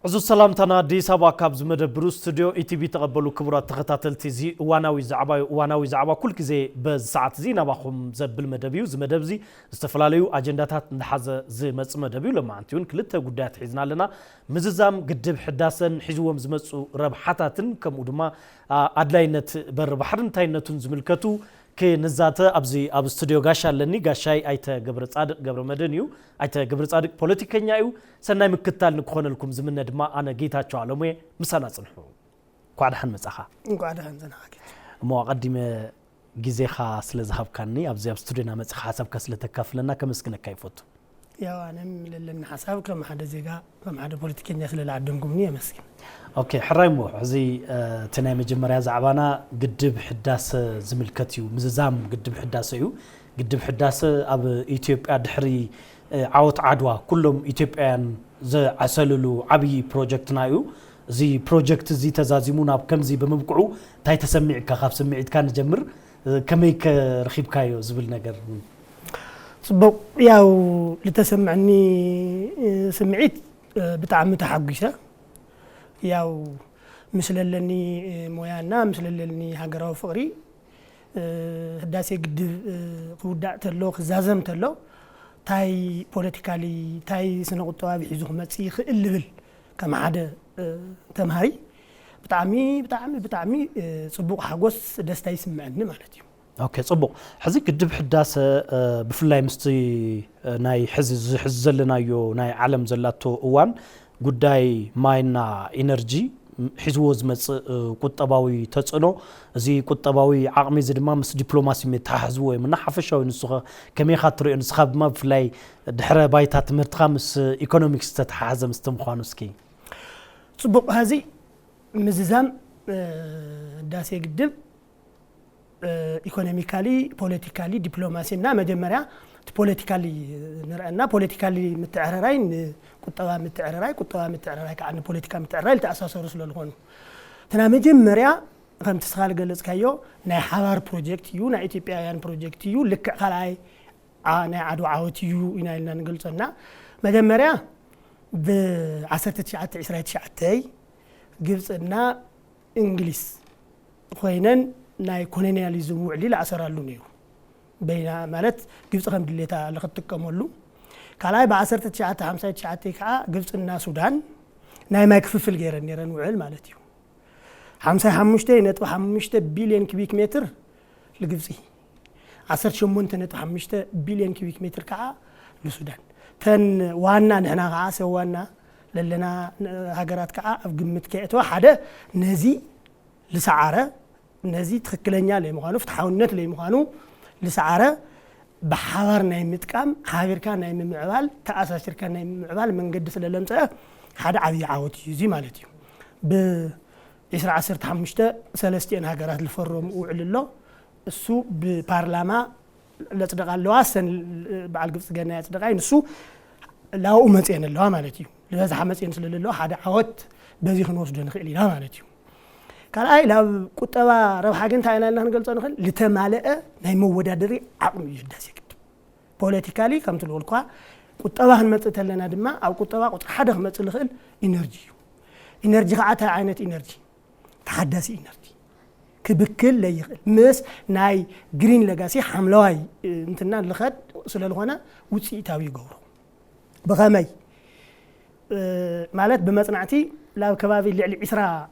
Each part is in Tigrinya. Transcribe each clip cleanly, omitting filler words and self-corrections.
عزو السلام تنا دي سبا كابز مدبرو استوديو ETV تقبلوا كبرات تختاتلتي زي واناوي زعبا كل كزي بز ساعات زي نباخم زبل مدبيو زمدبزي استفلاليو اجنداتات نحاز زي مص مدبيو لما انتيون كلتا غدات حيزنا لنا مززام قدب حداسن حجوم زمصو ربحاتاتن كمو دما ادلاينت بر بحرن تاينتون زملكتو كنزاته ابزي اب استوديو غاشا لني غاشاي ايته غبر صادق غبر مدنيو ايته غبر صادق بوليتيكኛዩ سناي مكتال نكونلكم زمنه دما انا جيتاچو علمو مسانا صنحو ቋዳህን መጻኻ ቋዳህን ዘናቂ ሞ قديمه ጊዜኻ ስለዝሃብካኒ ابزي اب استوديوና መጻኻ ሐሳብካ ስለተካፍለና ከመስግነካ ይፈቱ ያው አንም ለለን ሐሳብ ከማሐደ ዜጋ ከማሐደ ፖለቲከኛ ስለላዓደንኩምኒ ያመስግን اوكي حرايمو عزي تناي مجمريا زعبانا قدب حداس زملكتيو مززام قدب حداسيو قدب حداس اب ايثيوبيا دحري عاوت عدوا كلهم ايثيوبيان ز عسللو عبي بروجكت نايو زي بروجكت زي تزازيمونا بكمزي بمبقعو تاي تسمعك خاف سمعت كان جمر كميك رخيبكايو زبل نجر صبو ياو لتسمعني سمعت بتاع متحقشه ያው ምስለለኒ ሞያና ምስለለኒ ሀገራው ፍቅሪ ህዳሴ ግድብ ክውዳእ ተሎ ክዛዘም ተሎ ታይ ፖለቲካሊ ታይ ስነቁጠባ ቢሒዙ ክመጽ ይኽእል ከማዓደ ተምሃሪ ብጣዕሚ ጽቡቕ ሓጎስ ደስታ ይስምዐኒ ማለት እዩ ኦኬ ጽቡቕ ሕዚ ግድብ ሕዳሰ ብፍላይ ምስቲ ናይ ሕዚ ዝሕዝ ዘለናዮ ናይ ዓለም ዘላቶ እዋን ጉዳይ ማይና ኢነርጂ ሒዝዎ ዝመጽ ቁጠባዊ ተጽዕኖ እዚ ቁጠባዊ ዓቕሚ ዝድማ ምስ ዲፕሎማሲ መታሕዝዎ ወይምና ሓፈሻዊ ንሱኸ ከመይኻ ትሪኦ ንስኻ ብማ ብፍላይ ድሕረ ባይታ ትምህርትኻ ምስ ኢኮኖሚክስ ተተሓሓዘ ምስ ተምዃኑ እስኪ ጽቡቕ ሃዚ ምዝዛም ዳሴ ግድብ ኢኮኖሚካሊ ፖለቲካሊ ዲፕሎማሲና መጀመሪያ ፖለቲካሊ ነራና ፖለቲካሊ ምትዕረራይ ቁጠባ ምትዕረራይ ካን ፖለቲካ ምትዕረራይ ተኣሳሰሩ ስለልኾኑ ተና መጀመሪያ ከም ተስኻል ገለጽካዮ ናይ ሓባር ፕሮጀክት እዩ ናይ ኢትዮጵያውያን ፕሮጀክት እዩ ልክዕ ካልኣይ ናይ ዓድዋ ዓወት እዩ ኢናልና ንገልጾና መጀመሪያ ብ1929 ግብጽና እንግሊዝ ኮይነን ናይ ኮሎኒያሊዝም ውዕሊ ለኣሰራሉ ነይሩ بين مالت جبت خم دليتا لختكملو كلاي ب1959 كا جبتنا السودان ناي ما يكففل غير نيرن وعل مالتيو 55.5 بليون كيبيك متر لجبسي 18.5 بليون كيبيك متر كا للسودان تن وانا نحنا غا سوانا لنا هاجرات كا قمت كيتو حدا نزي لسعاره نزي تخكلنيا لي مخانو فتحاونت لي مخانو لسعاره بحوار ناي متقام حاجركا ناي ممعبال تاساسركا ناي ممعبال من قد سللمصه حدا عبي عاوت يزي مالتي ب 15 ثلاثين هاجرات الفروم وعللو السو ببرلما لصدقالو اسن بعل قبص غنا يصدقاي نسو لاو مصين الله مالتي لذا حمصين سلللو حدا عاوت بزي خنوسدو نخيلينا مالتي كلاي لا قطبا ربح ግን ታይላንድ አንገልጸው ነው ለተማለአ ናይ መወዳደሪ አቅም ይደስ ይግድ ፖለቲካሊ ከምትልወልኳ ቁጠባህን መጽተለና ድማ አው ቁጠባ ቁጥር ሓደ መጽል ይኽእል ኢነርጂ ካዓታ አይነት ኢነርጂ ተሐዳሲ ኢነርጂ ክብክል ለይኽእል ምስ ናይ ግሪን ሌጋሲ ሓምለዋይ እንትና ለኸድ ስለልሆነ ውጽኢታዊ ይገብሩ በኸመይ ማለት በመጽናዕቲ لا كبابي اللي عسرا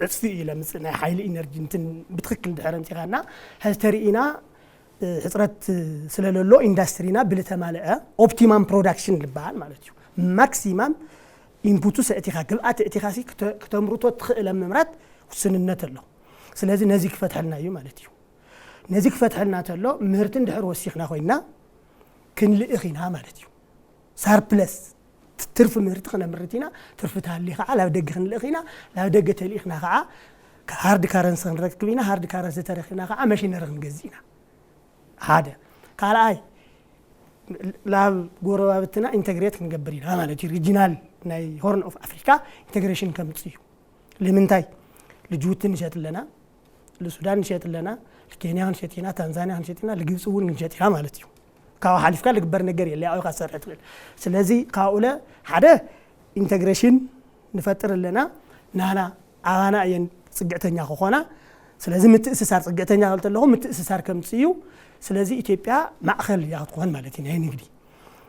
عصفي إلى مثلا حيل إنرجي نتن بتخكل دحرنتي غانا هسترينا حصرت سلالو إندسترينا بلتمالئة optimum production لبال مالتيو maximum inputو سأتيخا قلقات اتخاسي كتمرتو تخيل ممرات وسننة الله سلازي نزيك فتحلنا يو مالتيو نزيك فتحلنا تلو مهرتن دحر وسيخنا خوينا كن لإخينا مالتيو صار بلس ترف مرتقنا مرتينا ترفتها اللي خا لا دغخن لخينا لا دغت اللي خنا خا هارد كارنس نركبينا هارد كارنس ترخنا خا ماشي نرخن غزينا هذا قال اي لا غوربابتنا انتجريت نغبرينا مالتي ريجينال ناي هورن اوف افريكا انتجريشن كمصيو لمنتاي لجوتن شات لنا للسودان شات لنا لكينيا شاتينا تنزانيا شاتينا لجبص ون شاتينا مالتي كاو حلف قال قبر نجري اللي او خسرت سلازي قاوله حدا انتجريشن نفتر لنا نحن عانا ين صقعتنا خونا سلازم متأسسار صقعتنا قلت لهم متأسسار كم تسيو سلازي إثيوبيا معخل يعطوهن مالتين هاي نقدي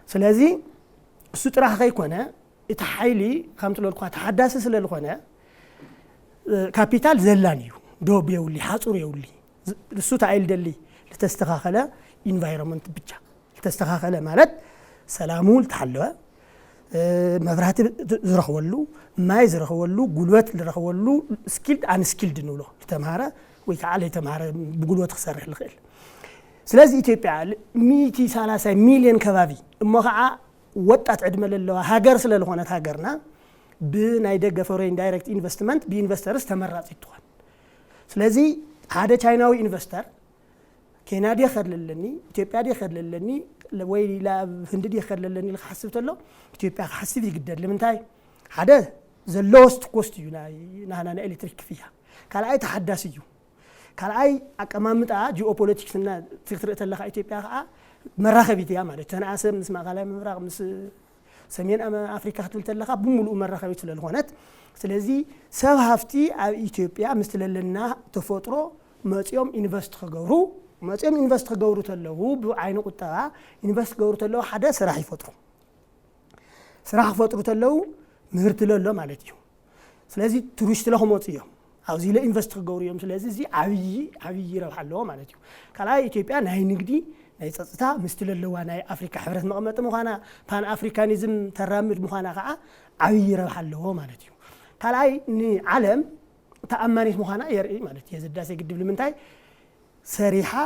سلازي السطرة غيكونا يتحايلي خمت له القوات حداث سلالخونا كابيتال زلانيو دوب يولي حاصور يولي السوت عيل دلي لتستخاخله انفايرمنت بيتشا لتستخاخله مالت سلامول تحلوا مبرهات زرخولو ما يزرخولو قلوات زرخولو سكيلد ان سكيلد نولو تمهاره ويكعل تمهاره بقلوات خسر الخيل سلازي إثيوبيا 130 مليون كبابي امخا وطات عدمه لله هاجر سلالخونت هاجرنا بناي دغ فورين دايركت انفستمنت بانفسترز تمرات يتوان سلازي هذا تشايناوي انفستر كندي خدللني إثيوبيا دي خدللني وي لا هند دي خدللني لحسبتلو إثيوبيا حسب يقدر لمنتاي هذا ذا لوست كوست نحن الكتريك فيها قال اي تحدثيو قال اي اقمامطا جيوبوليتكس نا تكترت لها إثيوبيا مراخبيتيا مالت انا اسم نسمع قال مراخ مس سمين افريكا خدلت لها بملؤ مراخبيت للهونت سلازي سب هافتي إثيوبيا مستللنا تفطرو مصيوم انفست خغورو مصيوم انفست خغورو تلو بعين قطعه انفست خغورو تلو حدا سراح يفطرو سراح فطرو تلو مهرت لله مالتيو سلازي توريست لهم مصيوم اوزي له انفست خغوريوم سلازي زي عبي ربحلو مالتيو كلا إثيوبيا ناي نغدي ناي صصتا مستللوا ناي افريكا حبرت مقمط مخانا بان افريكانيزم ترامد مخانا كا عبي ربحلو مالتيو كلاي ني عالم تأمانيت مخانا يرئي مالتي يزداسي قدب لمنتاي سريحة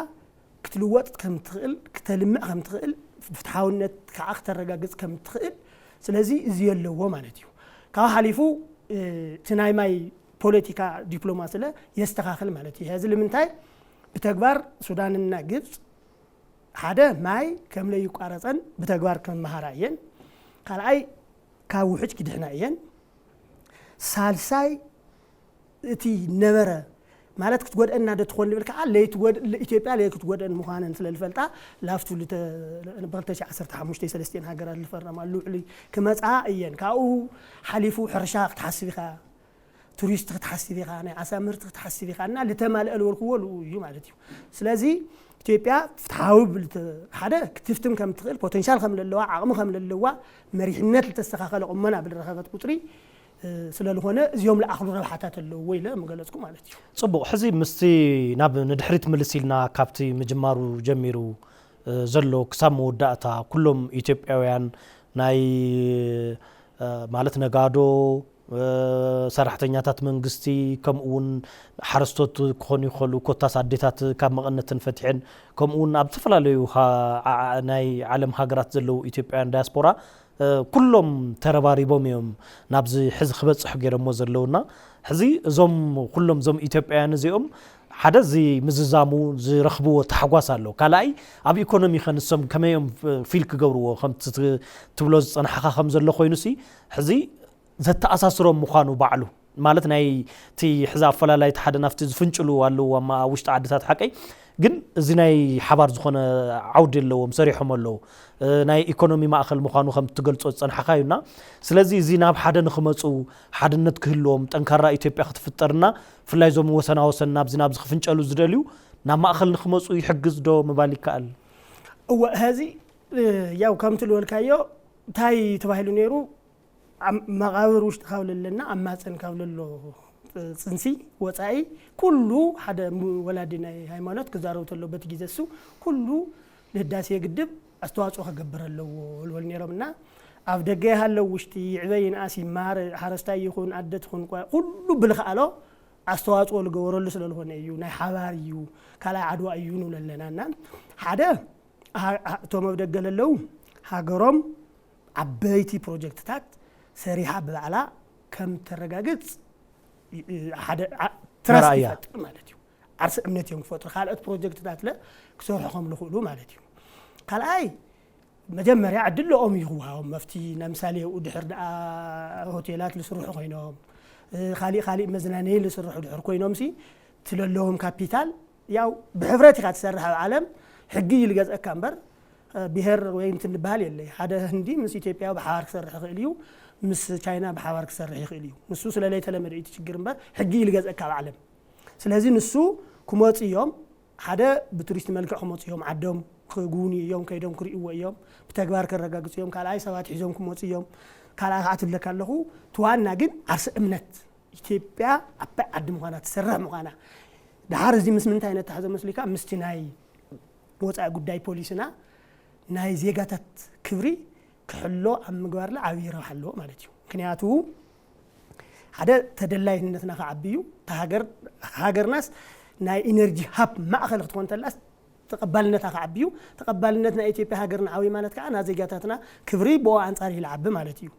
كتلوات كم تخيل كتلمع كم تخيل فتحاولنت كأختر رقاقز كم تخيل سلازي زيالو مالتيو كاو حليفو تناي ماي بوليتيكا ديبلوماسي له يستخاخل مالتي هذا لمنتاي بتكبار سوداننا جبس هذا ماي كم لا يقارصن بتكبار كم مهاراين كلاي كاو حج كدحناين سالساي اتي نبره مالت كتودنا دتخول لبلك ليت ود إثيوبيا ليت كتودن مخانن سلالفلطا لافتو لت نبرتش 15 سلسطين هاجرات الفرمالو علي كمصا اين كاو حليفو حرشاق تحسبيخا توريست تحسبيخا انا اسامرت تحسبيخا انا لتمالئ الوركول يو معناتيو سلازي إثيوبيا فتحاوب حدا كتفتم كم تخيل بوتنشال كم للوا عقم كم للوا مريحنت لتستخاخل قمنا بالرخابات قطري سلالهونه زيوم لاخذ ربحاتات له ويله مغلصكم معناتيو صبو حزي مستي ناب ندحريت ملسيلنا كابتي مجمارو جميرو زلو كسام وداتا كلهم إثيوبياوያን ناي ማለት ነጋዶ ሰራሕተኛታት መንግስቲ ከምኡን ሓረስቶት ኮኑ ይخلو ኮታስ አዴታት ካብ መቀነትን ፈትሕን ከምኡን ኣብ ተፈላለዩ ናይ ዓለም ሃገራት ዘለው ኢትዮጵያውያን ዳያስፖራ كلهم ترباريبهم يوم نابز حزب خبصح غيرمو زلونا حزي زوم كلهم زوم إثيوبيان زيهم حدا زي مززامو زي رخبو تحواس الله كلاي اب ايكونومي خنسم كما يوم فيلك غورو خم تبلوز صنحخا خم زلو خوينسي حزي زتاساسرو مخانو بعلو ማለት ናይ ቲ ሕዛብ ፈላላይ ተሓደ ናፍቲ ዝፍንጭሉ አለው ወማ ውሽጥ ዓድታት ሓቀይ ግን እዚ ናይ ሓባር ዝኾነ ዓውድ የለዎም ሰሪሖም አለው ናይ ኢኮኖሚ ማእኸል ምዃኑ ከም ትገልጾ ጸንሐኻዩና ስለዚ እዚ ናብ ሓደ ንኽመጹ ሓድነት ክህልዎም ጠንካራ ኢትዮጵያ ክትፍጠርና ፍላይ ዞም ወሰናወሰን ናብ ዝናብ ዝኽፍንጨሉ ዝደልዩ ናብ ማእኸል ንኽመጹ ይሕግዝ ዶ ምባል ይከኣል هذه ያው ከምትል ወልካዮ ታይ ተባሂሉ ነይሩ مغاور وش تخاول لنا أما تنكاول له صنسي وصاي كله حدا ولادنا هايمانات كزارو تلو بتجيزسو كله لهداسي يقدب استواصو خغبر له والنيرمنا افدغه هالو وشتي عبين اسي مار حرستا يكون عدت خون كله بالخالو استواصو لغورل سلالهونه يو ناي حواريو كلا عدوا ايونو لنا حدا توم بدغللو هاغروم عبيتي بروجكتات سريحة بالعلا كم ترجعت حدا تراسيات مالتيو عرس أمنيتهم فترة خالد بروجكت ذات لا كسرهم لخلو مالتيو قال أي مجمع يعدل له أمي هو مفتي نمثالي ودحر هوتيلات لسروح خينهم خالي مزنانين لسروح دحر كوينهم سي تللهم كابيتال ياو بحفرتي قاعد تسرح العالم حقي الجزء كامبر بهر وين تنبهال يلي هذا هندي من إثيوبيا بحار سرح خيليو ምስ ቻይና بحوار كسرح يخيل يو نسو سلالي تلمد ايت تشجر مبار حقي يلغزك بالعالم سلازي نسو كموت يوم حدا بتوريست ملك كموت يوم عدم كغوني يوم كيدم كريو يوم بتغبار كرغاغص يوم كالاي سبات حيزوم كموت يوم كالا عتلك الله توانا ግን አርስ እምነት ኢትዮጵያ አባ አድም ሆና ተሰራ መሆና ዳር እዚ ምስምንት አይነት ታዘ መስሊካ ምስቲናይ ወፃ ጉዳይ ፖሊስና ናይ ዜጋታት ክብሪ ክሕሎ ኣብ ምግባር ላ ዓብይ ረብሓሎ ማለት እዩ ምክንያቱ ሓደ ተደላይነትና ከዓብዩ ሃገርናስ ናይ ኢነርጂ ሃብ ማእኸል ክትኮን ተላስ ተቀባልነታ ከዓብዩ ተቀባልነትና ኢትዮጵያ ሃገርና ዓብይ ማለት ከዓ ና ዜጋታትና ክብሪ ቦ አንጻር ይልዓብ ማለት እዩ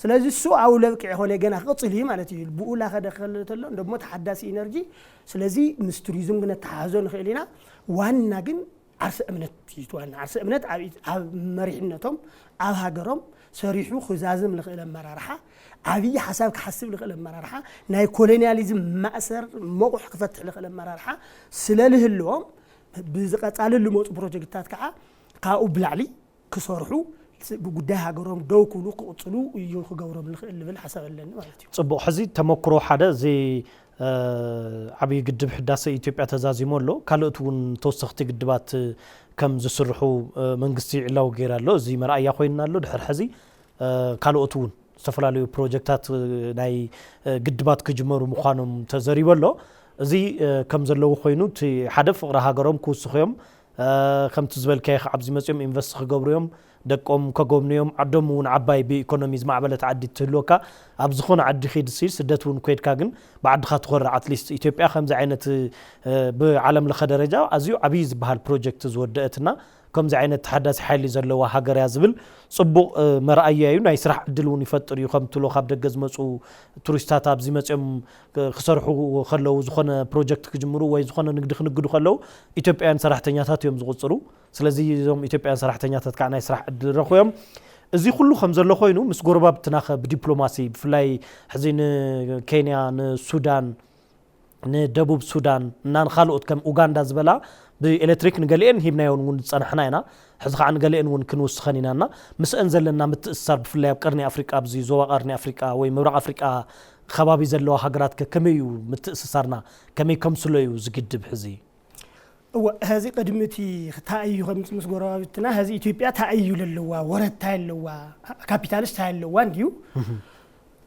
ስለዚህ እሱ አውለብቅ ሆነ ገና ቅጽሊ ማለት እዩ ቡኡላ ከደኸለተሎ ደሞ ተሐዳሲ ኢነርጂ ስለዚህ ምስ ቱሪዝም ግን ተሓዞን ኸሊና ዋና ግን ዓርሰ እምነት ይቷና ዓርሰ እምነት ኣብ መሪሕነቶም ኣብ ሃገሮም ሰሪሑ خزازም ለኸለ መራርሓ ዓብይ ሓሳብ ከሐስብ ለኸለ መራርሓ ናይ ኮሎኒያሊዝም ማእሰር መቁሕ ክፈትሕ ለኸለ መራርሓ ስለልህልዎም ብዝቀጻለ ልሞጽ ፕሮጀክታት ከዓ ካኡ ብላዕሊ ክሰርሑ ጉዳይ ሃገሮም ደው ኩሉ ቁጽሉ እዩ ክገብሮም ልብል ሓሳብ ኣለኒ ማለት እዩ ጽቡቕ ሕዚ ተመክሮ ሓደ እዚ ዓብይ ግድብ ሕዳሴ ኢትዮጵያ ተዛዚሞሎ ካልኦት እውን ተወሰኽቲ ግድባት ከም ዝስርሑ መንግስቲ ዕላው ገይራሎ እዚ መርኣያ ኮይናሎ ድሕር ሕዚ ካልኦት እውን ዝተፈላለዩ ፕሮጀክታት ናይ ግድባት ክጅመሩ ምዃኖም ተዘሪበሎ እዚ ከም ዘለዎ ኮይኑ ሓደ ፍቅሪ ሃገሮም ክውስኹዮም ከምቲ ዝበልካይ ዓብዚ መጽዮም ኢንቨስት ክገብሩዮም ደቆም ከጎብንዮም ዓዶም እውን ዓባይ በኢኮኖሚ ዝማዕበለት ዓዲ ትህልወካ ኣብ ዝኾነ ዓዲ ኺድ ሲል ስደት እውን ኮይድካ ግን ብዓድኻ ትኸርዕ ኣትሊስት ኢትዮጵያ ከምዚ ዓይነት ብዓለም ለኸ ደረጃ ኣዝዩ ዓብይ ዝበሃል ፕሮጀክት ዝወደአትና ከምዚ ዓይነት ተሓዳሲ ሓይሊ ዘለዋ ሃገር ያ ዝብል ጽቡቕ መርኣያ እዩ ናይ ስራሕ ዕድል እውን ይፈጥር እዩ ከምትሎ ካብ ደገ ዝመጹ ቱሪስታት ኣብዚ መጽኦም ክሰርሑ ከለው ዝኾነ ፕሮጀክት ክጅምሩ ወይ ዝኾነ ንግዲ ክንግዱ ከለው ኢትዮጵያውያን ሰራሕተኛታት እዮም ዝቁጽሩ ስለዚህ እዞም ኢትዮጵያውያን ሰራሕተኛታት ከዓ ናይ ስራሕ ዕድል ረኽዮም እዚ ኩሉ ከም ዘሎ ኮይኑ ምስ ጎረባብትና ብዲፕሎማሲ ብፍላይ ሕዚ ንኬንያ ንሱዳን ንደቡብ ሱዳን እና ካልኦት ከም ኡጋንዳ ዝበላ ብኤሌክትሪክ ንገሊአን ሂብናዮን እውን ጸናሕና ኢና ሕዚ ከዓ ንገሊአን እውን ክንውስኸን ኢናና ምስአን ዘለና ምትእስሳር ብፍላይ ኣብ ቀርኒ ኣፍሪቃ ኣብዚ ዞባ ቀርኒ ኣፍሪቃ ወይ ምብራቕ ኣፍሪቃ ከባቢ ዘለዋ ሃገራት ከመይ እዩ ምትእስሳርና ከመይ ከምስሎ እዩ ዝግድብ ሕዚ هذه قدمتي تأيي خمس مسجورة بتنا هذه إثيوبيا تأيي للوا ورد تأيلوا كابيتالست تأيلوا نديو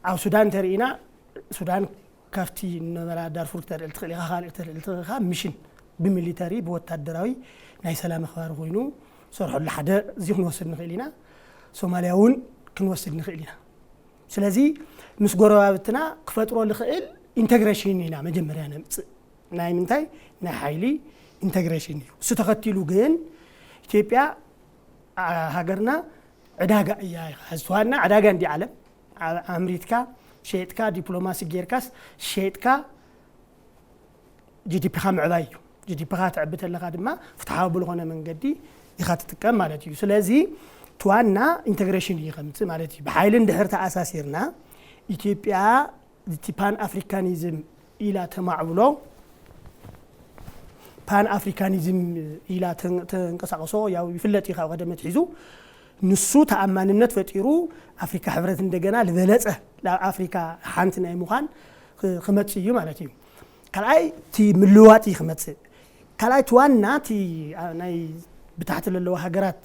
أو السودان ترينا السودان كافتي نمرة دارفور ترى التخليها ميشن بميليتاري بوت الدراوي ناي سلام خبر خوينو صرح لحدا زي نوصل نخيلنا سوماليون كنوصل نخيلنا سلازي مسجورة بتنا كفترة لخيل إنتجريشن هنا مجمرة ناي منتاي نحيلي ኢንተግሬሽን እዩ ስተኸትሉ ግን ኢትዮጵያ ሃገርና ዕዳጋ እያ ህዝዋና ዕዳጋ እንዲ ዓለም አምሪካ ሸይጥካ ዲፕሎማሲ ጌርካስ ሸይጥካ ጂዲፒ ምዕባይ እዩ ጂዲፒ ትዕብት ለኻ ድማ ፍትሓዊ ብልኾነ መንገዲ ኢኻ ትጥቀም ማለት እዩ ስለዚ ትዋና ኢንተግሬሽን እዩ ከምቲ ማለት እዩ ብሓይሊ እንድሕር ተኣሳሲርና ኢትዮጵያ ፓን አፍሪካኒዝም ኢላ ተማዕብሎ ፓን አፍሪካኒዝም ኢላ ተንቀሳቀሶ ያው ይፍለጥ ይኸው ቀደመት ሒዙ ንሱ ተአማንነት ፈጢሩ አፍሪካ ህብረት እንደገና ለበለጸ ለአፍሪካ ሓንቲ ናይ ሙኻን ክመጽ እዩ ማለት እዩ ካልኣይ ቲ ምልዋጢ ክመጽ ካልኣይ ትዋና ቲ ናይ ብታሕቲ ለለዋ ሃገራት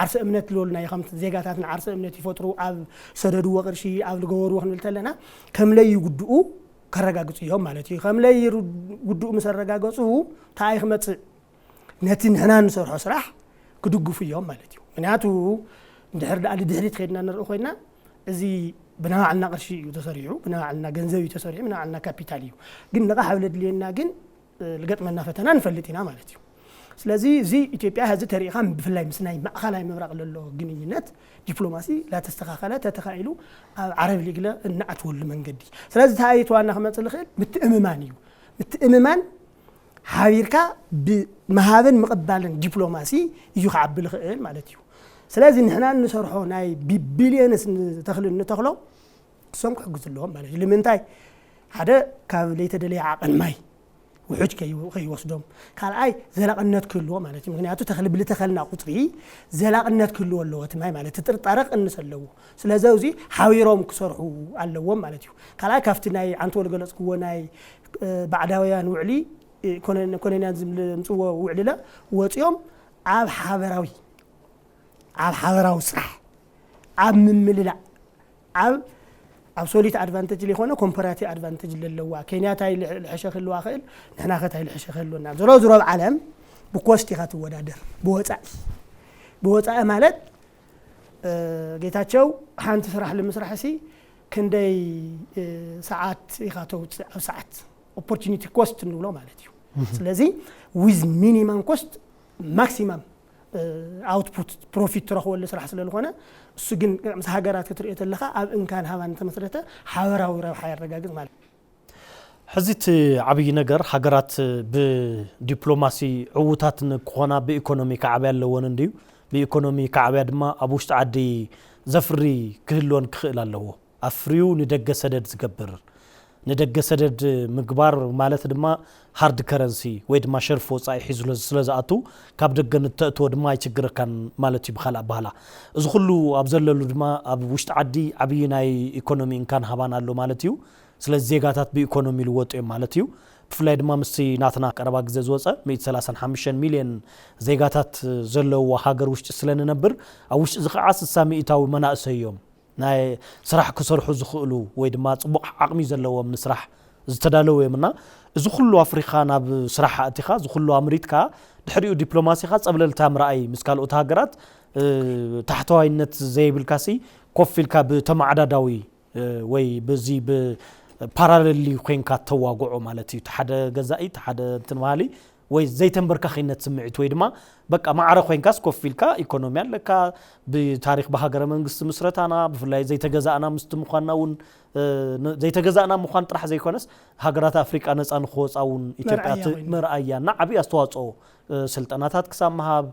ዓርሰ እምነት ለልና ይኸምት ዜጋታትና ዓርሰ እምነት ይፈጥሩ ኣብ ሰደዱ ወቅርሺ ኣብ ልገበሩ ክንብል ተለና ከምለይ ይጉድኡ ከረጋግጹ እዮም ማለት እዩ ከምለይ ጉድኡ መሰረጋገጹ ታይ ክመጽ ነቲ ንሕና ንሰርሖ ስራሕ ክድግፉ እዮም ማለት እዩ ምክንያቱ እንድሕር ዳኣሊ ድሕሪት ከይድና ንርኢ ኮይና እዚ ብናባዕልና ቅርሺ እዩ ተሰሪዑ ብናባዕልና ገንዘብ እዩ ተሰሪዑ ብናባዕልና ካፒታል እዩ ግን ነጋ ሓብለ ድልየና ግን ልገጥመና ፈተና ንፈልጥ ኢና ማለት እዩ ስለዚ እዚ ኢትዮጵያ ህዚ ተሪኻ ብፍላይ ምስናይ ማእኸላይ ምብራቕ ለሎ ግንኙነት ዲፕሎማሲ ላ ተስተኻኸለ ተተኻኢሉ ኣብ ዓረብ ሊግለ እናኣትወሉ መንገዲ ስለዚ ታይቷና ክመጽ ልኽእል ምትእምማን እዩ ምትእምማን ሓቢርካ ብመሃብን ምቕባልን ዲፕሎማሲ እዩ ክዓቢ ልኽእል ማለት እዩ ስለዚ ንሕና ንሰርሖ ናይ ቢሊየንስ ተኽሊ ንተኽሎ እሶም ክሕግዙ ኣለዎም ማለት እዩ ንምንታይ ሓደ ካብ ለይተደለየ ዓቐን ማይ وحج كي وصدهم قال أي زلاقنات كله مالتي مغنياتو تخلي بلي تخلنا قطري زلاقنات كله ولا وتماي مالتي تطرق انسلو سلازوزي حاويروم كسرحو علوم مالتي قال أي كافتناي عنتو لغلصكو ناي بعداويان وعلي كوننا مصو وعلي لا وصيوم عاب حاوراوي صح عاب ممللا عاب absolute advantage اللي هنا comparative advantage للوا كينيا تاي الحشخ اللوا خيل نحنا خاي الحشخ اللونا زرو بعالم بكوستي خات ودادر بوصاء مالت ጌታቸው ሓንቲ ስራሕ ለመስራሕ ሲ ክንደይ ሰዓት ይኻተው ሰዓት opportunity cost ንብሎ ማለት እዩ ስለዚ with minimum cost maximum output profit ትረኽበሉ ስራሕ ስለልኾነ እሱ ግን ምስ ሃገራት ክትሪኦ ተለኻ ኣብ እንካን ሃባን ተመስረተ ሓበራዊ ረብሓ ያረጋግጥ ማለት ሕዚት ዓብይ ነገር ሃገራት ብዲፕሎማሲ ዕውታት ንኮና በኢኮኖሚ ከዓብያ ኣለዎን እንዲዩ በኢኮኖሚ ከዓብያ ድማ ኣብ ውሽጢ ዓዲ ዘፍሪ ክህልዎን ክኽእል ኣለዎ ኣፍሪው ንደገ ሰደድ ዝገብር ንደገ ሰደድ ምግባር ማለት ድማ ሃርድ ከረንሲ ወይ ድማ ሸርፎ ጻይ ሒዝሎ ስለዛኣቱ ካብ ደገ ንተእትዎ ድማ ይችግርካን ማለት ይብኻላ ባህላ እዚ ሁሉ ኣብ ዘለሉ ድማ ኣብ ውሽጢ ዓዲ ዓብይ ናይ ኢኮኖሚ እንካን ሃባን ኣሎ ማለት እዩ ስለዚ ዜጋታት በኢኮኖሚ ልወጡ እዮም ማለት እዩ ብፍላይ ድማ ምስቲ ናትና ቀረባ ግዜ ዝወፀ 135 ሚሊዮን ዜጋታት ዘለዎ ሃገር ውሽጢ ስለነብር ኣብ ውሽጢ ዝኸዓ 60 ሚእታዊ መናእሰይ እዮም ናይ ስራሕ ክሰርሑ ዝኽእሉ ወይ ድማ ጽቡቕ ዓቕሚ ዘለዎም ንስራሕ ዝተዳለወ የምና እዚ ሁሉ ኣፍሪካ ናብ ስራሕ ኣቲኻ እዚ ሁሉ ኣምሪትካ ድሕሪኡ ዲፕሎማሲኻ ጸብለልታ ምርኣይ ምስ ካልኦት ሃገራት ታሕተዋይነት ዘይብልካሲ ኮፊልካ ብተማዕዳዳዊ ወይ በዚ ፓራሌሊ ኮይንካ ተዋግዑ ማለት እዩ ሓደ ገዛኢ ሓደ እንትን ማሊ ወይ ዘይተንበርካኺነት ስምዒት ወይ ድማ በቃ ማዕረ ኮይንካስ ኮፊልካ ኢኮኖሚ ኣለካ ብታሪኽ በሃገረ መንግስት ምስረታና ብፍላይ ዘይተገዛእና ምስትምዃናውን ዘይተገዛእና ምዃን ጥራሕ ዘይኮነስ ሃገራት ኣፍሪቃ ነፃ ንኽወፃውን ኢትዮጵያ መርኣያና ዓብይ ኣስተዋጽኦ ስልጠናታት ክሳብ መሃብ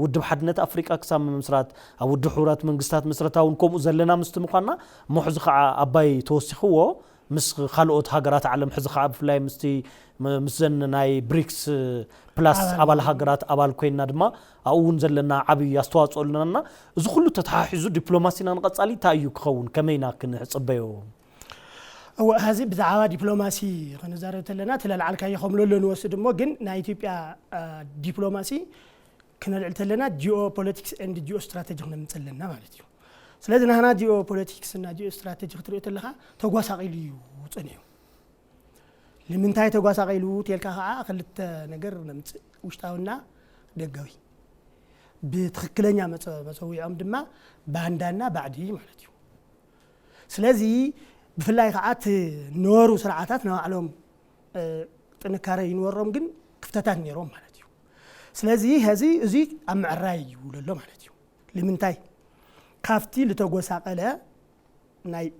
ውድብ ሓድነት ኣፍሪቃ ክሳብ መስራት ኣብ ውድብ ሕብራት መንግስታት ምስረታውን ከምኡ ዘለና ምስትምዃና ምሕዚ ከዓ ኣባይ ተወሲኽዎ ምስ ካልኦት ሃገራት ዓለም ሕዚ ከዓ ብፍላይ ምስዘን ናይ ብሪክስ ፕላስ ኣባል ሃገራት ኣባል ኮይና ድማ ኣብውን ዘለና ዓብይ ኣስተዋጽኦ ኣለና እዚ ኩሉ ተተሓሒዙ ዲፕሎማሲና ንቐጻሊ ታዩ ክኸውን ከመይና ክንጽበዮ هذه بزعوا دبلوماسي خنزارة لنا تلالعل كي يخملوا لنا وسدمو جن نا إثيوبيا دبلوماسي كنا لنا geopolitics and geostrategy خنا مثلنا مالتيو سلذنا هنا geopolitics and geostrategy خطرت لها تقواس عقيليو تصنيو لمن تاي تقواس عقيلو تيلك خلت نجر نمت وشتاونا دقوي بتخكلنا مسوي عمد ما باندنا بعدي مالتيو سلذي بفلاي قعات نور وسرعات نوعلهم تنكاري ينورهم جن كفتات نيرهم مالتيو سلازي هذه زي أم عراي ولا لا مالتيو لمنتاي كافتي لتوجس عقلها ناي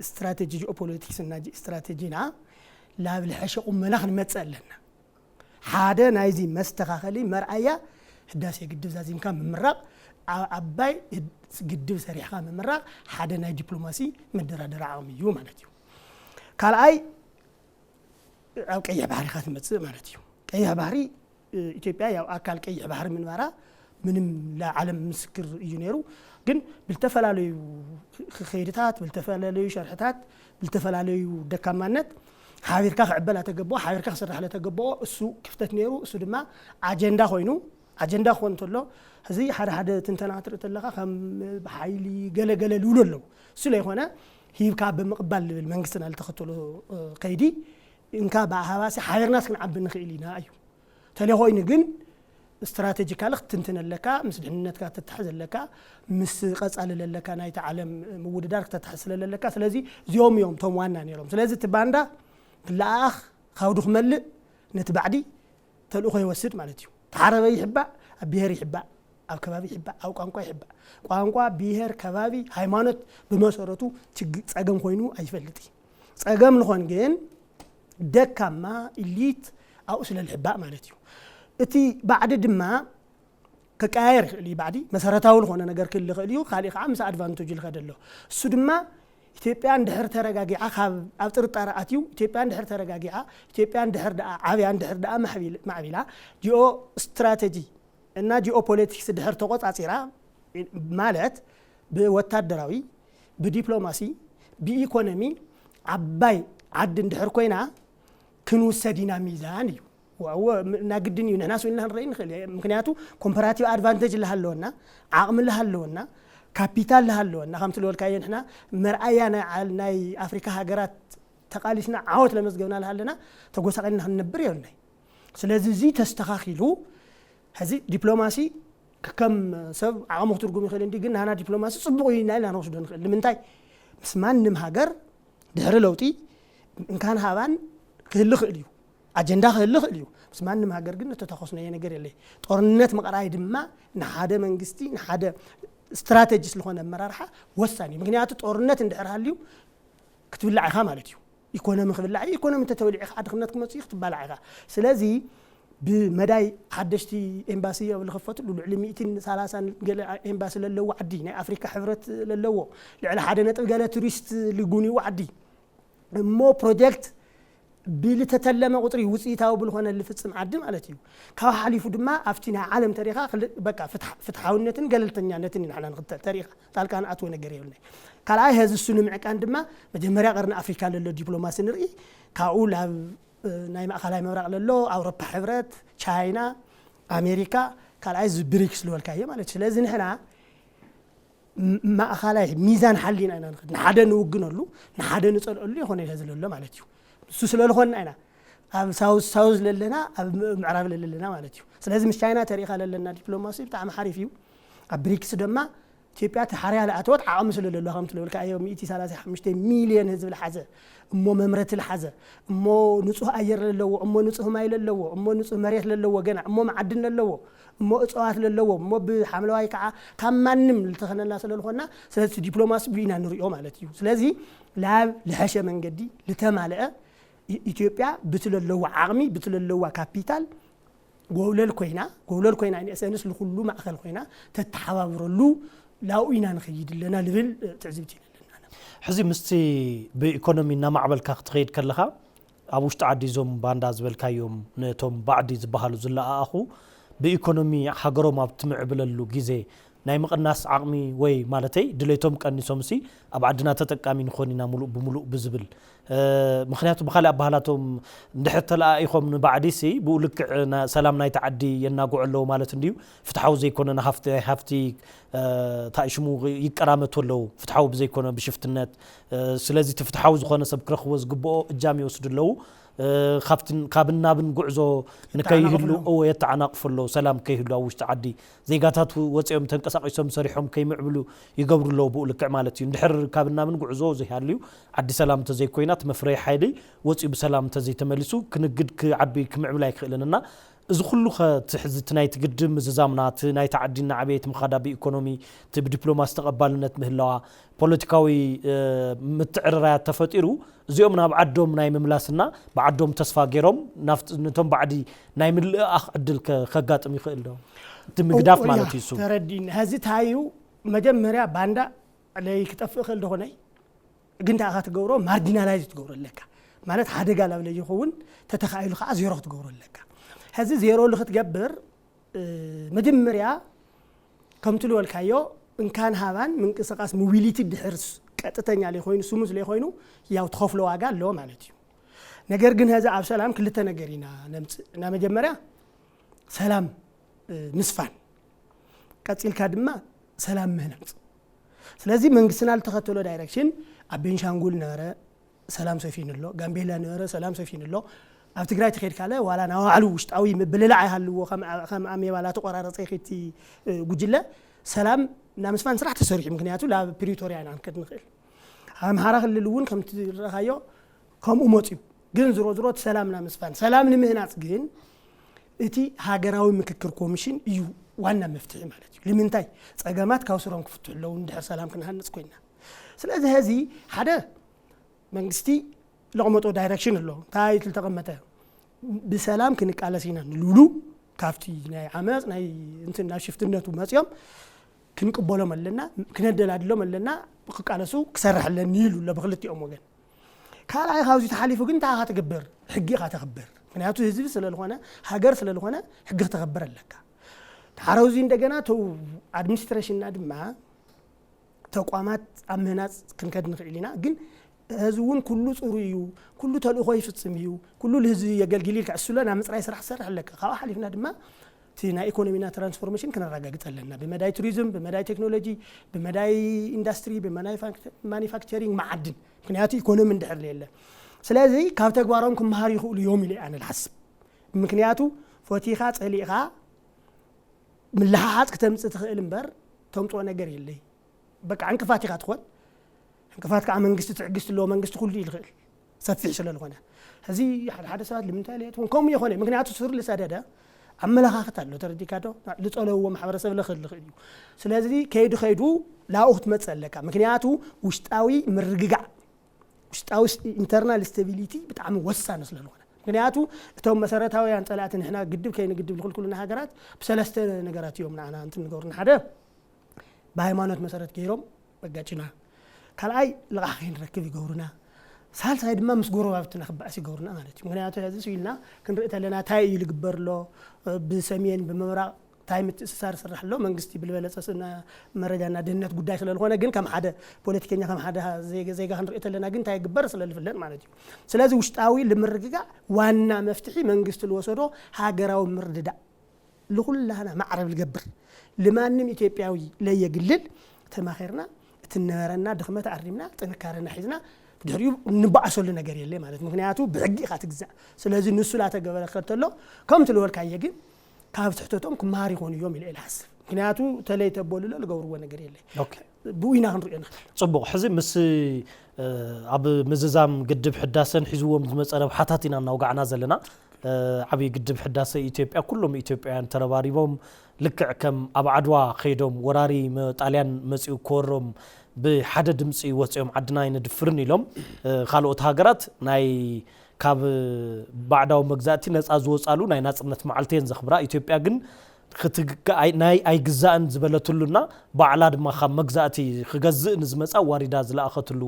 استراتيجي جيوبوليتكس ناجي استراتيجينا لا بالحشق ومناخ نمتسألنا حدا نايزي مستخاخلي مرأيا هداسي قدف زازي مكان ممرق عباي قدف سريحة ممرق حدا ناي دبلوماسي مدرادر عاميو مالتيو قال أي أو كي بحري خاتم متس مالتيو كي بحري إثيوبيا أو أكل كي بحر من ورا من لا علم مسكر يونيرو جن بالتفلاليو خيرتات بالتفلاليو شرحتات بالتفلاليو دكمانات حاوير كخ عبلا تجبو حاوير كخ سرح له تجبو السوق كفتت نيرو السوق ما أجندة خوينو أجندة خوان تلو هذي حدا تنتناطر تلقى خم بحيلي جل لولو سلي خونا هي كاب مقبل المنجستنا اللي تخطله قيدي إن كاب هواسي حاوير ناس كن عبنا خيلينا أيو تلي خوين جن استراتيجيكال تنتن لك مس جنتك تتحزن لك مس قصال لك ناي تعلم موددارك تتحسن لك سلازي يوم توم وانا نيرهم سلازي تباندا الاخ خاودو خملء نتبعدي تلوخ يوسد مالتيو تعربي يحبا بيهر يحبا او كبابي يحبا او قانقا يحبا قانقا بيهر كبابي هايمانوت بمسرتو صقم خوينو ايفلطي صقم لخون جن دكاما إليت او سل الحبا مالتيو اتي بعد دما كقاير اللي بعدي مسرتاو لخونه ነገር كل خليو خالي خامس ادفانتج الخدلو سو دما ኢትዮጵያ እንድሕር ተረጋጊዓ ካብ ኣብ ጥርጣረ ኣትዩ ኢትዮጵያ እንድሕር ተረጋጊዓ ኢትዮጵያ እንድሕር ደኣ ዓብያ እንድሕር ደኣ ማዕቢላ ጂኦ ስትራቴጂ እና ጂኦ ፖለቲክስ ድሕር ተቆጻጺራ ማለት ብወታደራዊ ብዲፕሎማሲ ብኢኮኖሚ ዓባይ ዓዲ እንድሕር ኮይና ክንውሰዲና ሚዛን እዩ ወኦ ናግድን እዩ ንሕና ስዊልና ንርኢ ንኽእል ምክንያቱ ኮምፓራቲቭ ኣድቫንቴጅ ለሃለወና ዓቕሚ ለሃለወና ካፒታል ለሃለወና ከምቲ ልበልካዮ ንሕና መርኣያ ናይ ኣፍሪካ ሃገራት ተቃሊስና ዓወት ለመዝገብና ለሃለና ተጎሳቂልና ክንነብር የብልናይ ስለዚ እዚ ተስተኻኺሉ ሕዚ ዲፕሎማሲ ከም ሰብ ዓቕሙ ክትርጉም ይኽእል እንዲ ግን ናና ዲፕሎማሲ ፅቡቕ እዩ ኢልና ንወስዶ ንኽእል ንምንታይ ምስ ማንም ሃገር ድሕሪ ለውጢ እንካን ሃባን ክህሊ ክእል እዩ ኣጀንዳ ክህሊ ክእል እዩ ምስ ማንም ሃገር ግን ተተኸስነየ ነገር የለይ ጦርነት መቕራይ ድማ ንሓደ መንግስቲ ንሓደ ስትራቴጂ ስለኾነ ኣመራርሓ ወሳኒ ምክንያቱ ጦርነት እንድሕር ሃልዩ ክትብላዕ ኢኻ ማለት እዩ ኢኮኖሚ ክብላዕ ኢኮኖሚ ተተወሊዕ ኢኻ ድኽነት ክመፅእ ክትበላዕ ኢኻ ስለዚ ብመዳይ ሓደሽቲ ኤምባሲ ኣብ ዝኸፈትሉ ልዕሊ 130 ገለ ኤምባሲ ለለዎ ዓዲ ናይ ኣፍሪካ ሕብረት ለለዎ ልዕሊ 1 ገለ ቱሪስት ልጉንዩ ዓዲ እሞ ፕሮጀክት ብልተተለመ ቁጥሪ ውፅኢታዊ ብልኾነ ልፍፅም ዓዲ ማለት እዩ ካብ ሓሊፉ ድማ ኣብቲ ናይ ዓለም ታሪኻ በቃ ፍትሓውነትን ገለልተኛነትን ንሕና ንኽተል ታሪኻ ጣልቃ ንኣትዎ ነገር የብልናይ ካልኣይ ህዚ እሱ ንምዕቃን ድማ መጀመርያ ቀርኒ ኣፍሪካ ለሎ ዲፕሎማሲ ንርኢ ካብኡ ላብ ናይ ማእኸላይ ምብራቕ ለሎ ኣውሮፓ ሕብረት ቻይና ኣሜሪካ ካልኣይ ብሪክስ ልበልካዮ ማለት እዩ ስለዚ ንሕና ማእኸላይ ሚዛን ሓሊና ኢና ንኽእል ንሓደ ንውግነሉ ንሓደ ንፀልአሉ ይኾነ ይህዚ ለሎ ማለት እዩ እሱ ስለልኾንና ኢና ኣብ ሳውዝ ለለና ኣብ ምዕራብ ለለና ማለት እዩ ስለዚ ምስ ቻይና ተሪኻ ለለና ዲፕሎማሲ ብጣዕሚ ሓሪፍ እዩ ኣብ ብሪክስ ድማ ኢትዮጵያ ተሓርያ ለኣተወት ዓቕሚ ስለለሎ ከምቲ ልበልካዮ 135 ሚልዮን ህዝቢ ዝሓዘ እሞ መምረቲ ዝሓዘ እሞ ንፁህ ኣየር ለለዎ እሞ ንፁህ ማይ ለለዎ እሞ ንፁህ መሬት ለለዎ ገና እሞ ማዕድን ለለዎ እሞ እፅዋት ለለዎ እሞ ብሓምለዋይ ከዓ ካብ ማንም ልተኸነልና ስለልኾንና ስለዚ ዲፕሎማሲ ብኢና ንሪኦ ማለት እዩ ስለዚ ላብ ልሐሸ መንገዲ ልተማልአ ኢትዮጵያ ብትለለዋ ዓቕሚ ብትለለዋ ካፒታል ጎውለል ኮይና ንእሰንስ ልኩሉ ማእኸል ኮይና ተተሓባብረሉ ላውኢና ንኸይድ ለና ልብል ትዕዝብቲ ለና ሕዚ ምስቲ ብኢኮኖሚ እናማዕበልካ ክትኸይድ ከለኻ ኣብ ውሽጢ ዓዲ ዞም ባንዳ ዝበልካዮም ነቶም ባዕዲ ዝበሃሉ ዝለኣኹ ብኢኮኖሚ ሃገሮም ኣብ ትምዕብለሉ ግዜ ናይ ምቕናስ ዓቕሚ ወይ ማለተይ ድሌቶም ቀኒሶምሲ ኣብ ዓድና ተጠቃሚ ንኾን ኢና ሙሉእ ብሙሉእ ብዝብል ምክንያቱ ብኻልእ ኣባህላቶም እንድሕር ተለኣኢኾም ንባዕዲሲ ብኡ ልክዕ ሰላም ናይ ተዓዲ የናግዑ ኣለዉ ማለት እንድዩ ፍትሓዊ ዘይኮነ ሃፍቲ ታእሽሙ ይቀራመቱ ኣለዉ ፍትሓዊ ብዘይኮነ ብሽፍትነት ስለዚ እቲ ፍትሓዊ ዝኾነ ሰብ ክረኽቦ ዝግብኦ እጃም ይወስዱ ኣለዉ ካብን ናብን ጉዕዞ ንከይህሉ የተዓናቅፉ ኣለዉ ሰላም ከይህሉ ኣብ ውሽጢ ዓዲ ዘይጋታት ወፂኦም ተንቀሳቂሶም ሰሪሖም ከይምዕብሉ ይገብሩ ኣለዉ ብኡ ልክዕ ማለት እዩ እንድሕር ካብን ናብን ጉዕዞ ዘይሃልዩ ዓዲ ሰላም እንተዘይኮይና መፍረይ ሓይሊ ወፂኡ ብሰላም እንተዘይተመሊሱ ክንግድ ክዓቢ ክምዕብል ኣይክእልንና እዚ ኩሉ ከትሕዚ እቲ ናይ ትግድም ምዝዛምና እቲ ናይ ተዓዲና ዓብየት ምኻዳ ብኢኮኖሚ እቲ ብዲፕሎማሲ ተቐባልነት ምህላዋ ፖለቲካዊ ምትዕርራያት ተፈጢሩ እዚኦም ናብ ዓዶም ናይ ምምላስና ብዓዶም ተስፋ ገይሮም ነቶም ባዕዲ ናይ ምልእኣኽ ዕድል ከጋጥም ይኽእል ዶ እቲ ምግዳፍ ማለት እዩ ተረዲና ህዚ ታዩ መጀመርያ ባንዳ ለይ ክጠፍእ ክእል ደኾነይ ግን ታኻ ትገብሮ ማርጂናላይዝ ትገብሮ ኣለካ ማለት ሓደጋ ላብ ለይ ይኸውን ተተኻኢሉ ከዓ ዜሮ ክትገብሮ ኣለካ هذا زيرو اللي ختجبر مجمريا كم تلو الكايو إن كان هذان من قصاص موبيليتي بحرص كأتتني عليه خوين سومز ليه خوينو ياو تخاف لو عجال لو مالتيو نجرجن هذا عبد السلام كلتنا نجرينا نام مجمريا سلام نصفان كاتيل كادما سلام مهنت لازم من قصنا التخطلو دايركشن أبين شانقول نارا سلام سفين الله جنبيلا نارا سلام سفين الله ኣብ ትግራይ ትኸይድ ካለ ዋላ ናዋዕሉ ውሽጣዊ ምብልላዕ ይሃልዎ ከም ኣሜ ዋላ ተቆራረፀ ይኽቲ ጉጅለ ሰላም ናምስፋን ስራሕ ተሰሪሑ ምክንያቱ ላብ ፕሪቶሪያ ኢና ንከድ ንኽእል ኣምሓራ ክልል እውን ከም ትረኻዮ ከምኡ መፅዩ ግን ዝሮ ዝሮ ሰላም ናምስፋን ሰላም ንምህናፅ ግን እቲ ሃገራዊ ምክክር ኮሚሽን እዩ ዋና መፍትሒ ማለት እዩ ንምንታይ ፀገማት ካብ ስሮም ክፍትሑ ኣለዉ እንድሕር ሰላም ክንሃንፅ ኮይና ስለዚ ህዚ ሓደ መንግስቲ لقمة دايركشن الله تاي تلتقمته بسلام كنك على سينا نلولو كافتي ناي عماز ناي انت ناشفت النت وماسيوم ክንቅበሎም ኣለና ክነደላድሎም ኣለና ክቃለሱ ክሰርሕለን ይሉ ለብክልቲኦም ወገን ካልኣይ ካብዚ ተሓሊፉ ግን ታኻ ትግበር ሕጊ ኻ ተኽብር ምክንያቱ ህዝቢ ስለልኾነ ሃገር ስለልኾነ ሕጊ ተኽብር ኣለካ ሓረውዚ እንደገና ተው አድሚኒስትሬሽንና ድማ ተቋማት ኣብ ምህናፅ ክንከድ ንኽእል ኢና ግን ህዝቡን ኩሉ ጽሩይ እዩ ኩሉ ተልእኾ ይፍጽም እዩ ኩሉ ለህዝቢ የገልግል ኢልካ እሱለ ናብ ምጽራይ ስራሕ ሰርሕ ኣለካ ካብኡ ሓሊፍና ድማ እቲ ናይ ኢኮኖሚና ትራንስፎርሜሽን ክነረጋግጽ ኣለና ብመዳይ ቱሪዝም ብመዳይ ቴክኖሎጂ ብመዳይ ኢንዱስትሪ ብመዳይ ማኒፋክቸሪንግ ማዕድን ምክንያቱ ኢኮኖሚ እንድሕር የለ ስለዚ ካብ ተግባሮም ክመሃር ይኽእሉ እዮም ኢለ ኣነ ልሓስብ ምክንያቱ ፎቲኻ ጸሊእኻ ምልሓሓት ከተምጽእ ትኽእል እምበር ተምጽኦ ነገር የለይ በቃ እንቅፋት ኢኻ ትኾን እንቅፋት ከዓ መንግስቲ ትዕግስት ሎ መንግስቲ ኩሉ ይልኽእል ሰፊሕ ስለልኾነ እዚ ሓደ ሰባት ልምንታይ ለየትውን ከምኡ ይኾነ ምክንያቱ ስር ልሰደደ ኣመለኻኽት ኣሎ ተረዲካዶ ልጸለውዎ ማሕበረሰብ ልኽእል እዩ ስለዚ ከይዱ ላኡ ክትመጽእ ኣለካ ምክንያቱ ውሽጣዊ ምርግጋዕ ውሽጣዊ ኢንተርናል ስታቢሊቲ ብጣዕሚ ወሳኒ ስለልኾነ ምክንያቱ እቶም መሰረታውያን ጸላእቲ ንሕና ግድብ ከይንግድብ ልኽልኩልና ሃገራት ብሰለስተ ነገራት እዮም ንዓና እንትን ንገብሩና ሓደ በሃይማኖት መሰረት ገይሮም በጋጭና ካልኣይ ልቓሕ ከይንረክብ ይገብሩና ሳልሳይ ድማ ምስ ጎረባብትና ክባእስ ይገብሩና ማለት እዩ ምክንያቱ ሕዚ ስኢልና ክንርኢ ተለና ታይ እዩ ልግበር ሎ ብሰሜን ብምብራቕ ታይ ምትእስሳር ስራሕ ሎ መንግስቲ ብልበለፀስና መረጃና ድህነት ጉዳይ ስለልኾነ ግን ከም ሓደ ፖለቲከኛ ከም ሓደ ዜጋ ክንርኢ ተለና ግን ታይ ግበር ስለልፍለን ማለት እዩ ስለዚ ውሽጣዊ ልምርግጋዕ ዋና መፍትሒ መንግስቲ ልወሰዶ ሃገራዊ ምርድዳእ ለኩላና ማዕረብ ልገብር ለማንም ኢትዮጵያዊ ለየግልል ተማኺርና እትነበረና ድኽመት ኣርዲምና ጥንካረና ሒዝና ድሕሪኡ ንባኣሰሉ ነገር የለ ማለት ምክንያቱ ብሕጊ ኢኻ ትግዛእ ስለዚ ንሱ ላተገበረ ከተሎ ከምቲ ልበልካየ ግን ካብ ትሕተቶም ክመሃር ይኾኑ እዮም ኢለ ልሓስብ ምክንያቱ ተለይ ተበሉሎ ዝገብርዎ ነገር የለ ብኡኢና ክንሪኦ ንኽእል ጽቡቕ ሕዚ ምስ ኣብ ምዝዛም ግድብ ሕዳሰን ሒዝዎም ዝመፀ ረብሓታት ኢና እናውጋዕና ዘለና ዓብይ ግድብ ሕዳሰ ኢትዮጵያ ኩሎም ኢትዮጵያውያን ተረባሪቦም ልክዕ ከም ኣብ ዓድዋ ከይዶም ወራሪ ጣልያን መጺኡ ኮሮም ብሓደ ድምፂ ወፅኦም ዓድና ይንድፍርን ኢሎም ካልኦት ሃገራት ናይ ካብ ባዕዳዊ መግዛእቲ ነፃ ዝወፃሉ ናይ ናጽነት መዓልተን ዘኽብራ ኢትዮጵያ ግን ናይ ኣይግዛእን ዝበለትሉና ባዕላ ድማ ካብ መግዛእቲ ክገዝእ ንዝመፃ ዋሪዳ ዝለኣኸትሉ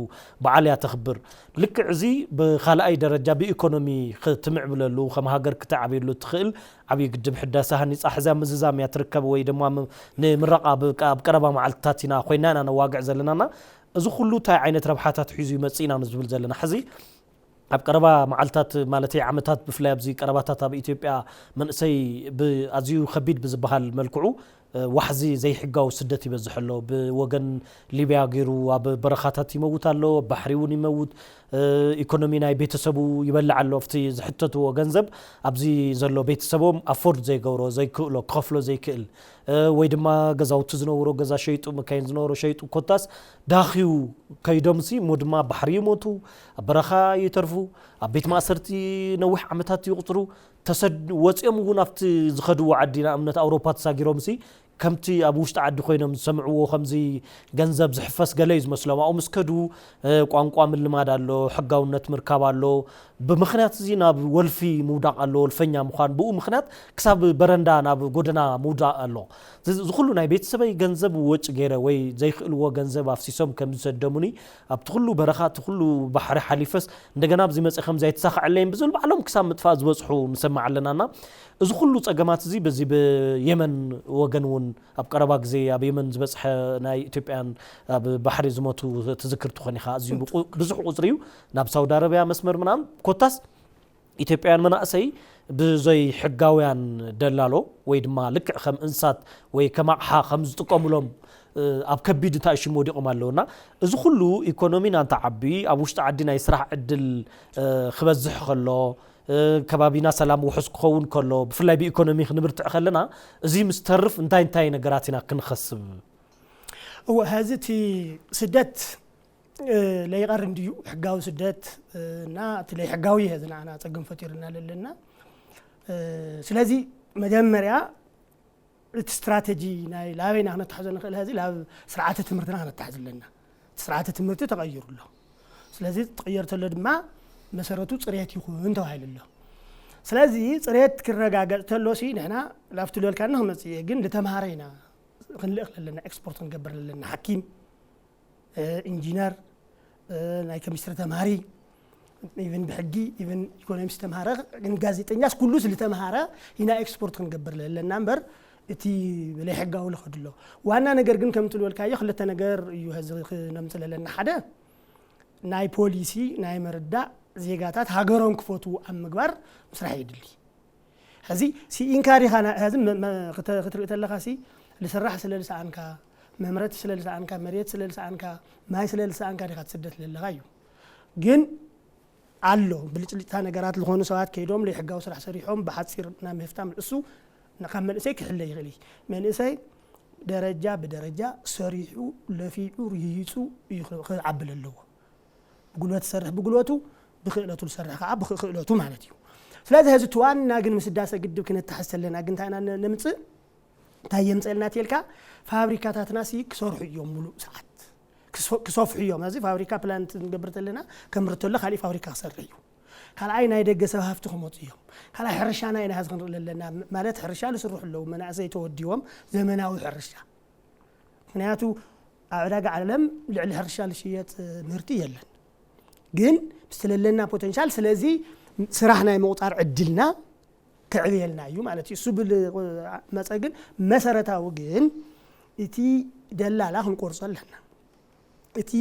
በዓል እያ ተኽብር ልክዕ እዚ ብኻልኣይ ደረጃ ብኢኮኖሚ ክትምዕብለሉ ከም ሃገር ክትዓብየሉ ትኽእል ዓብይ ግድብ ሕዳሰ ሃኒፃ ሕዛ ምዝዛም እያ ትርከብ ወይ ድማ ንምረቓ ኣብ ቀረባ መዓልትታት ኢና ኮይና ኢና ነዋግዕ ዘለናና እዚ ኩሉ እንታይ ዓይነት ረብሓታት ሒዙ ይመፅእ ኢና ንዝብል ዘለና ሕዚ ኣብ ቀረባ መዓልታት ማለት ዓመታት ብፍላይ ኣብዚ ቀረባታት ኣብ ኢትዮጵያ መንእሰይ ብኣዝዩ ከቢድ ብዝበሃል መልክዑ ዋሕዚ ዘይሕጋዊ ስደት ይበዝሕ ኣሎ ብወገን ሊብያ ገይሩ ኣብ በረኻታት ይመውት ኣሎ ባሕሪ እውን ይመውት ኢኮኖሚ ናይ ቤተሰቡ ይበልዕ ኣሎ ኣብቲ ዝሕተትዎ ገንዘብ ኣብዚ ዘሎ ቤተሰቦም ኣፎርድ ዘይገብሮ ዘይክእሎ ክኸፍሎ ዘይክእል ወይ ድማ ገዛውቲ ዝነብሮ ገዛ ሸይጡ መካይን ዝነብሮ ሸይጡ ኮታስ ዳኺዩ ከይዶምሲ ሞ ድማ ባሕሪ ይሞቱ ኣብ በረኻ ይተርፉ ኣብ ቤት ማእሰርቲ ነዊሕ ዓመታት ይቕፅሩ ወፂኦም እውን ኣብቲ ዝኸድዎ ዓዲና እምነት ኣውሮፓ ተሳጊሮምሲ ከምቲ ኣብ ውሽጢ ዓዲ ኮይኖም ዝሰምዕዎ ከምዚ ገንዘብ ዝሕፈስ ገለ እዩ ዝመስሎም ኣብኡ ምስ ከዱ ቋንቋ ምልማድ ኣሎ ሕጋውነት ምርካብ ኣሎ ብምኽንያት እዚ ናብ ወልፊ ምውዳቕ ኣሎ ወልፈኛ ምዃን ብኡ ምኽንያት ክሳብ በረንዳ ናብ ጎደና ምውዳቕ ኣሎ ዝኩሉ ናይ ቤተሰበይ ገንዘብ ወጭ ገይረ ወይ ዘይክእልዎ ገንዘብ ኣፍሲሶም ከም ዝሰደሙኒ ኣብቲ ኩሉ በረኻ እቲ ኩሉ ባሕሪ ሓሊፈስ እንደገና ኣብዚ መፅእ ከምዚ ኣይተሳኽዐለይን ብዝብል ባዕሎም ክሳብ ምጥፋእ ዝበፅሑ ንሰማዕ ኣለናና እዚ ኩሉ ፀገማት እዚ በዚ ብየመን ወገን እውን ኣብ ቀረባ ግዜ ኣብ የመን ዝበፅሐ ናይ ኢትዮጵያን ኣብ ባሕሪ ዝሞቱ ትዝክር ትኾን ኢኻ ኣዝዩ ብዙሕ ቁፅሪ እዩ ናብ ሳውዲ አረቢያ መስመር ምናምን ኮታስ ኢትዮጵያውያን መናእሰይ ብዘይ ሕጋውያን ደላሎ ወይ ድማ ልክዕ ከም እንስሳት ወይ ከም ኣቕሓ ከም ዝጥቀሙሎም ኣብ ከቢድ ተኣሽሞ ወዲቖም ኣለውና እዚ ኩሉ ኢኮኖሚና እንተዓቢ ኣብ ውሽጢ ዓዲ ናይ ስራሕ ዕድል ክበዝሕ ከሎ ከባቢና ሰላም ውሕስ ክኸውን ከሎ ብፍላይ ብኢኮኖሚ ክንብርትዕ ከለና እዚ ምስ ተርፍ እንታይ ነገራት ኢና ክንኸስብ هذا تي سدت لا يقارن ديو حقاوي سدت نا تلي حقاوي هذا أنا أتقن فتيرنا لنا سلازي مجمريا الاستراتيجي ناي لا بين احنا تحزن خل هذه لا سرعات تمرتنا احنا تحزن لنا سرعات تمرت تغير له سلازي تغيرت له دما مسرته صريات يكون تاهيل له سلازي صريات كرغاغ تلو سي نحنا لافتلو كانه مصي ግን ለተማሪና ክንልእኽ ለና ኤክስፖርት ክንገብር ለና ሓኪም ኢንጂነር ናይ ኬሚስትሪ ተማሃሪ ኢቨን ብሕጊ ኢቨን ኢኮኖሚክስ ተማሃረ ግን ጋዜጠኛስ ኩሉ ስለተማሃረ ኢና ኤክስፖርት ክንገብር ለና እምበር እቲ በላይ ሕጋው ለኸድሎ ዋና ነገር ግን ከም ትልወልካዮ ክልተ ነገር እዩ ህዝቢ ክነምፅል ለና ሓደ ናይ ፖሊሲ ናይ መረዳእ ዜጋታት ሃገሮም ክፈቱ ኣብ ምግባር ምስራሕ ይድሊ ሕዚ ኢንካሪ ኻና ሕዚ ክትርኢ ተለኻ ልስራሕ ስለልሰኣንካ መምረት ስለልሰኣንካ መሬት ስለልሰኣንካ ማይ ስለልሰኣንካ ዲኻ ትስደት ለለኻ እዩ ግን ኣሎ ብልጭልጭታ ነገራት ዝኾኑ ሰባት ከይዶም ለሕጋዊ ስራሕ ሰሪሖም ብሓፂር ናብ ምፍታም እሱ ካብ መንእሰይ ክሕለ ይኽእል መንእሰይ ደረጃ ብደረጃ ሰሪሑ ለፊዑ ርይፁ ክዓብል ኣለዎ ብጉልበት ዝሰርሕ ብጉልበቱ ብክእለቱ ዝሰርሕ ከዓ ብክእለቱ ማለት እዩ ስለዚ ህዚ ትዋና ግን ምስ ህዳሴ ግድብ ክንተሓዝ ተለና ግን ታይና ንምፅእ እንታይ የምፅልና ትልካ ፋብሪካታትና ክሰርሑ እዮም ሙሉእ ሰዓት ክሰፍሑ እዮም እዚ ፋብሪካ ፕላንት ንገብር ተለና ከምርተሎ ካሊ ፋብሪካ ክሰርሕ እዩ ካልኣይ ናይ ደገ ሰብ ሃፍቲ ክመፁ እዮም ካልኣይ ሕርሻና ኢና ሕዚ ክንርኢ ለና ማለት ሕርሻ ዝስርሑ ኣለዉ መናእሰይ ተወዲቦም ዘመናዊ ሕርሻ ምክንያቱ ኣብ ዕዳጋ ዓለም ልዕሊ ሕርሻ ዝሽየጥ ምህርቲ የለን ግን ስለለና ፖቴንሻል ስለዚ ስራሕ ናይ ምቁጣር ዕድልና ክዕብየልና እዩ ማለት እዩ እሱ ብመፀግን መሰረታዊ ግን እቲ ደላላ ክንቆርፆ ኣለና እቲ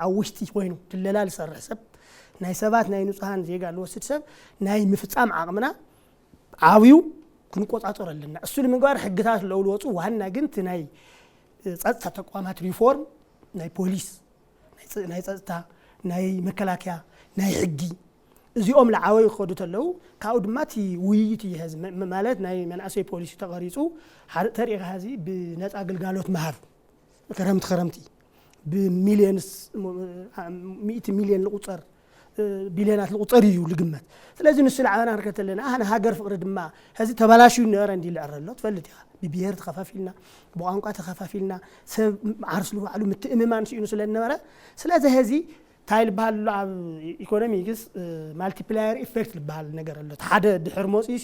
ኣብ ውሽጢ ኮይኑ ድለላ ዝሰርሕ ሰብ ናይ ሰባት ናይ ንጹሃን ዜጋ ዝወስድ ሰብ ናይ ምፍፃም ዓቕምና ዓብዩ ክንቆፃፀር ኣለና እሱ ንምግባር ሕግታት ለውልወፁ ዋና ግን እቲ ናይ ፀጥታ ተቋማት ሪፎርም ናይ ፖሊስ ናይ ፀጥታ ናይ መከላከያ ናይ ሕጊ እዚኦም ለዓወይ ክኸዱ ተለዉ ካብኡ ድማ እቲ ውይይት እዩ ህዚ ማለት ናይ መናእሰይ ፖሊሲ ተቐሪፁ ተሪኢኻ ህዚ ብነፃ ግልጋሎት መሃብ ክረምቲ ብሚልዮንስ 100 ሚልዮን ዝቁፀር ቢልዮናት ዝቁፀር እዩ ልግመት ስለዚ ንሱ ለዓበና ንርከት ኣለና ኣነ ሃገር ፍቅሪ ድማ ህዚ ተበላሽዩ ነበረ እንዲ ይልዕር ኣሎ ትፈልጥ ኢኻ ብብሄር ተኸፋፊልና ብቋንቋ ተኸፋፊልና ሰብ ዓርስሉ ባዕሉ ምትእምማን ሲኢኑ ስለነበረ ስለዚ ህዚ ታይል በሃል ኣብ ኢኮኖሚክስ ማልቲፕላየር ኢፌክት ዝበሃል ነገር ኣሎ ሓደ ድሕር መፅኡ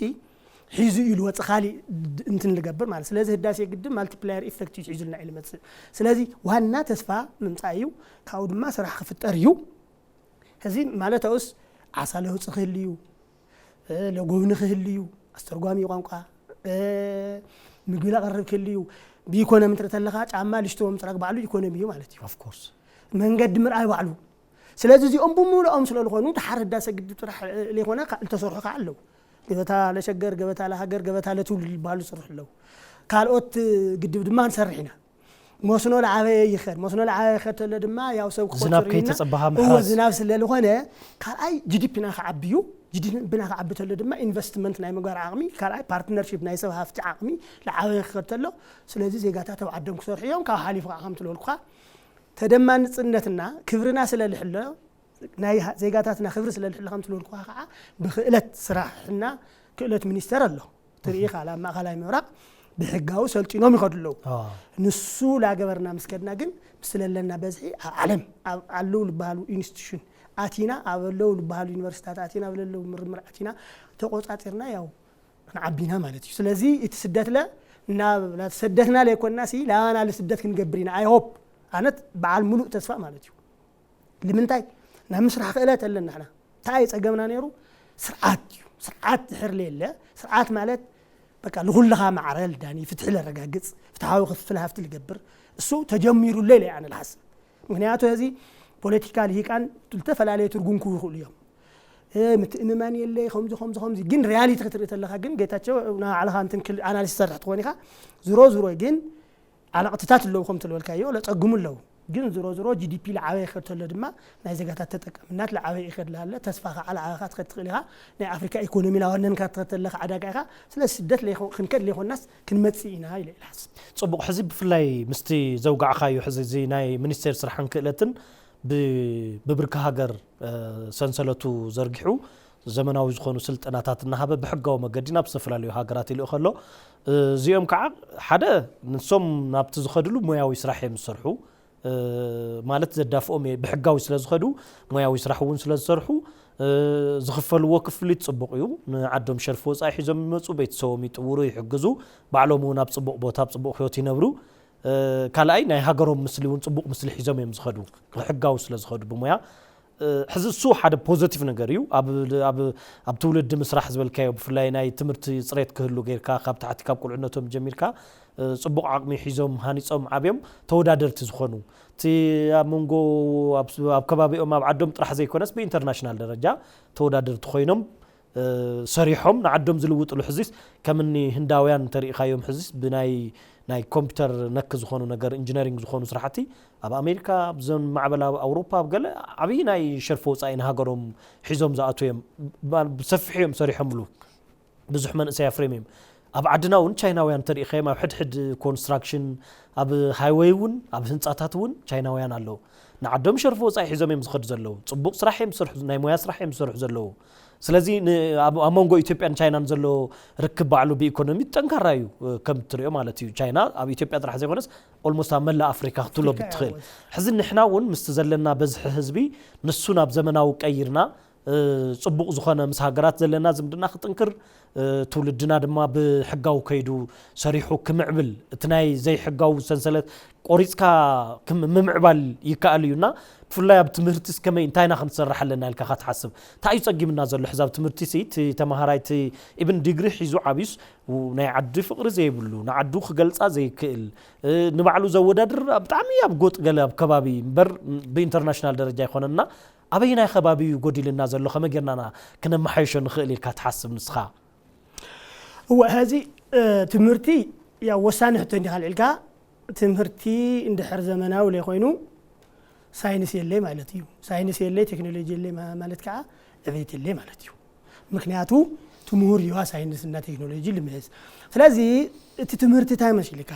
ሒዙ ኢሉ ወፅ ካሊእ እንትን ልገብር ማለት ስለዚ ህዳሴ ግድብ ማልቲፕላየር ኢፌክት ሒዙልና ኢሉ መፅእ ስለዚ ዋና ተስፋ ምምፃእ እዩ ካብኡ ድማ ስራሕ ክፍጠር እዩ ህዚ ማለት ኣውስ ዓሳ ለውፅእ ክህል እዩ ለጎብኒ ክህል እዩ ኣስተርጓሚ ቋንቋ ምግቢ ለቐርብ ክህል እዩ ብኢኮኖሚ ትርኢ ተለኻ ጫማ ልሽቶ ምፅራግ ባዕሉ ኢኮኖሚ እዩ ማለት እዩ ኦፍኮርስ መንገዲ ምርኣይ ባዕሉ ስለዚ እዚኦም ብምሉኦም ስለዝኾኑ ድሓር ህዳሴ ግድብ ጥራሕ ዘይኮነ ዝተሰርሑ ከዓ ኣለዉ ገበታ ለሸገር ገበታ ለሃገር ገበታ ለትውልድ ዝበሃሉ ዝስርሑ ኣለዉ ካልኦት ግድብ ድማ ንሰርሕ ኢና መስኖ ለዓበየ ይኸድ መስኖ ለዓበየ ይኸድ ተሎ ድማ ያው ሰብ ዝናብ ከይተፀበሃ ምሕራዝ ዝናብ ስለዝኾነ ካልኣይ ጂዲፒና ክዓብዩ ጂዲፒና ክዓቢ ተሎ ድማ ኢንቨስትመንት ናይ ምግባር ዓቕሚ ካልኣይ ፓርትነርሺፕ ናይ ሰብ ሃፍቲ ዓቕሚ ለዓበየ ይኸድ ተሎ ስለዚ ዜጋታት ኣብ ዓዶም ክሰርሑ እዮም ካብ ሓሊፉ ከም ትልበልኩ ተደማን ጽነትና ክብርና ስለልሕሎ ናይ ዜጋታትና ክብሪ ስለልሕሎ ከም ትልበልኩ ከዓ ብክእለት ስራሕና ክእለት ሚኒስተር ኣሎ ትርኢ ካላ ማእኸላይ ምብራቅ بحجاو سلطينو ميخدلو نسو لا جبرنا مسكدنا جن بسللنا بزحي علم علو لبهالو انستيتيوشن اتينا علو لبهالو يونيفرسيتات اتينا علو مرمر اتينا تقوصاترنا ياو نعبينا مالتي سلازي يتسدت لا لا تسدتنا ليكوننا سي لا انا لسدت كنجبرينا اي هوب انا بعال ملو تسفا مالتي لمنتاي نمسرح خيلات لنا احنا تاي صقمنا نيرو سرعات حر ليله سرعات مالت بقى لغلها معرل داني فتح له رقاقص فتحاو خفلها فت لقبر السو تجميروا الليل يعني الحسن مغنياتو هذه بوليتيكال هي كان تلتفل عليه ترغونكو يقول اليوم متئممان يلي خمز جن رياليتي تريت لها جن جيتاچو على انتن كل اناليسيس صرحت ونيخا زرو جن على قطتات اللو خمت الولكايو لا تقوم له جن زرو جي دي بي لعاوي خدتله دما ناي زغاتا تتقمنات لعاوي يخدلها تسفاخ على عاخات خدتلها ناي افريكا ايكونومي لا ونن كاتتلخ عداقاخا سلا سدت لي خنكد لي خناس كنمصينا الى الحس صبق حزب فلاي مستي زوقعخايو حزي زي ناي مينستر سرحان كلتن ببركه هاجر سنسلتو زرغحو زمناوي زخونو سلطناتاتنا هبه بحقاو مقدينا بسفلاليو هاجرات يلو خلو زيوم كع حدا نسوم نابت زخدلو موياوي سراح يمسرحو مالت زدافقهم بحقاوي ስለዝخدو موياوي سراحون ስለዝሰርሑ ዝخفلዎ ክፍሊ ጽቡቕ እዩ ንዓዶም ሸርፎ ጻይ ሒዞም ይመጹ ቤተሰቦም ይጥውሩ ይሕግዙ ባዕሎም ናብ ጽቡቕ ቦታ ጽቡቕ ህይወት ይነብሩ ካልኣይ ናይ ሃገሮም ምስሊ እውን ጽቡቕ ምስሊ ሒዞም እዮም ዝኸዱ ሕጋዊ ስለ ዝኸዱ ብሞያ ሕዚ እሱ ሓደ ፖዚቲቭ ነገር እዩ ኣብ ትውልድ ምስራሕ ዝበልካዮ ብፍላይ ናይ ትምህርቲ ጽሬት ክህሉ ጌርካ ካብ ታሕቲ ካብ ቁልዕነቶም ጀሚርካ ጽቡቕ ዓቕሚ ሒዞም ሃኒጾም ዓብዮም ተወዳደርቲ ዝኾኑ እቲ ኣብ መንጎ ኣብ ከባቢኦም ኣብ ዓዶም ጥራሕ ዘይኮነስ ብኢንተርናሽናል ደረጃ ተወዳደርቲ ኮይኖም ሰሪሖም ንዓዶም ዝልውጥሉ ሕዚስ ከምኒ ህንዳውያን ተሪኢኻዮም ሕዚስ ብናይ ኮምፒውተር ነክ ዝኾኑ ነገር ኢንጂነሪንግ ዝኾኑ ስራሕቲ ኣብ ኣሜሪካ ብዞን ማዕበል ኣውሮፓ ገለ ዓብይ ናይ ሸርፎ ወፃኢ ንሃገሮም ሒዞም ዝኣትዮም ብሰፊሖም ሰሪሖምሉ ብዙሕ መንእሰይ ኣፍሬም ኣብ ዓድና እውን ቻይናውያን ተሪኢኻዮም ኣብ ሕድሕድ ኮንስትራክሽን ኣብ ሃይዌይ እውን ኣብ ህንጻታት እውን ቻይናውያን ኣለዉ ንዓዶም ሸርፎ ወፃኢ ሒዞም እዮም ዝኸዱ ዘለዉ ጽቡቕ ስራሕ እዮም ዝሰርሑ ናይ ሞያ ስራሕ እዮም ዝሰርሑ ዘለዉ ስለዚ ኣብ መንጎ ኢትዮጵያን ቻይናን ዘሎ ርክብ ባዕሉ ብኢኮኖሚ ጠንካራ እዩ ከም ትሪኦ ማለት እዩ ቻይና ኣብ ኢትዮጵያ ጥራሕ ዘይኮነስ ኦልሞስት ኣብ መላ ኣፍሪካ ክትሎ ብትኽእል ሕዚ ንሕና እውን ምስ ዘለና በዝሒ ህዝቢ ንሱ ናብ ዘመናዊ ቀይርና ጽቡቕ ዝኾነ ምስ ሃገራት ዘለና ዝምድና ክጥንክር ትውልድና ድማ ብሕጋዊ ከይዱ ሰሪሑ ክምዕብል እቲ ናይ ዘይሕጋዊ ሰንሰለት ቆሪጽካ ምምዕባል ይከኣል እዩና ብፍላይ ኣብ ትምህርቲ ከመይ እንታይና ክንሰርሕ ኣለና ኢልካ ክትሓስብ እንታይ እዩ ጸጊምና ዘሎ ሕዚ ኣብ ትምህርቲ እቲ ተማሃራይ ኢብን ዲግሪ ሒዙ ዓቢስ ናይ ዓዲ ፍቕሪ ዘይብሉ ንዓዱ ክገልጻ ዘይክእል ንባዕሉ ዘወዳድር ብጣዕሚ ኣብ ጎጥ ገለ ኣብ ከባቢ እምበር ብኢንተርናሽናል ደረጃ ይኾነና ኣበይ ናይ ከባቢ ጎዲልና ዘሎ ከመይ ጌርና ክነመሓይሾ ንኽእል ኢልካ ትሓስብ ንስኻ هذه تمرتي يا وسانة حتى خال علكا تمرتي عند حر زمناو اللي خوينو ساينس اللي مالتيو ساينس اللي تكنولوجيا اللي مالتك ابيت اللي مالتيو مكنياتو تمور يوا ساينس እና ቴክኖሎጂ ልምዝ ስለዚ እቲ ትምህርቲ ታይመሽ ልካ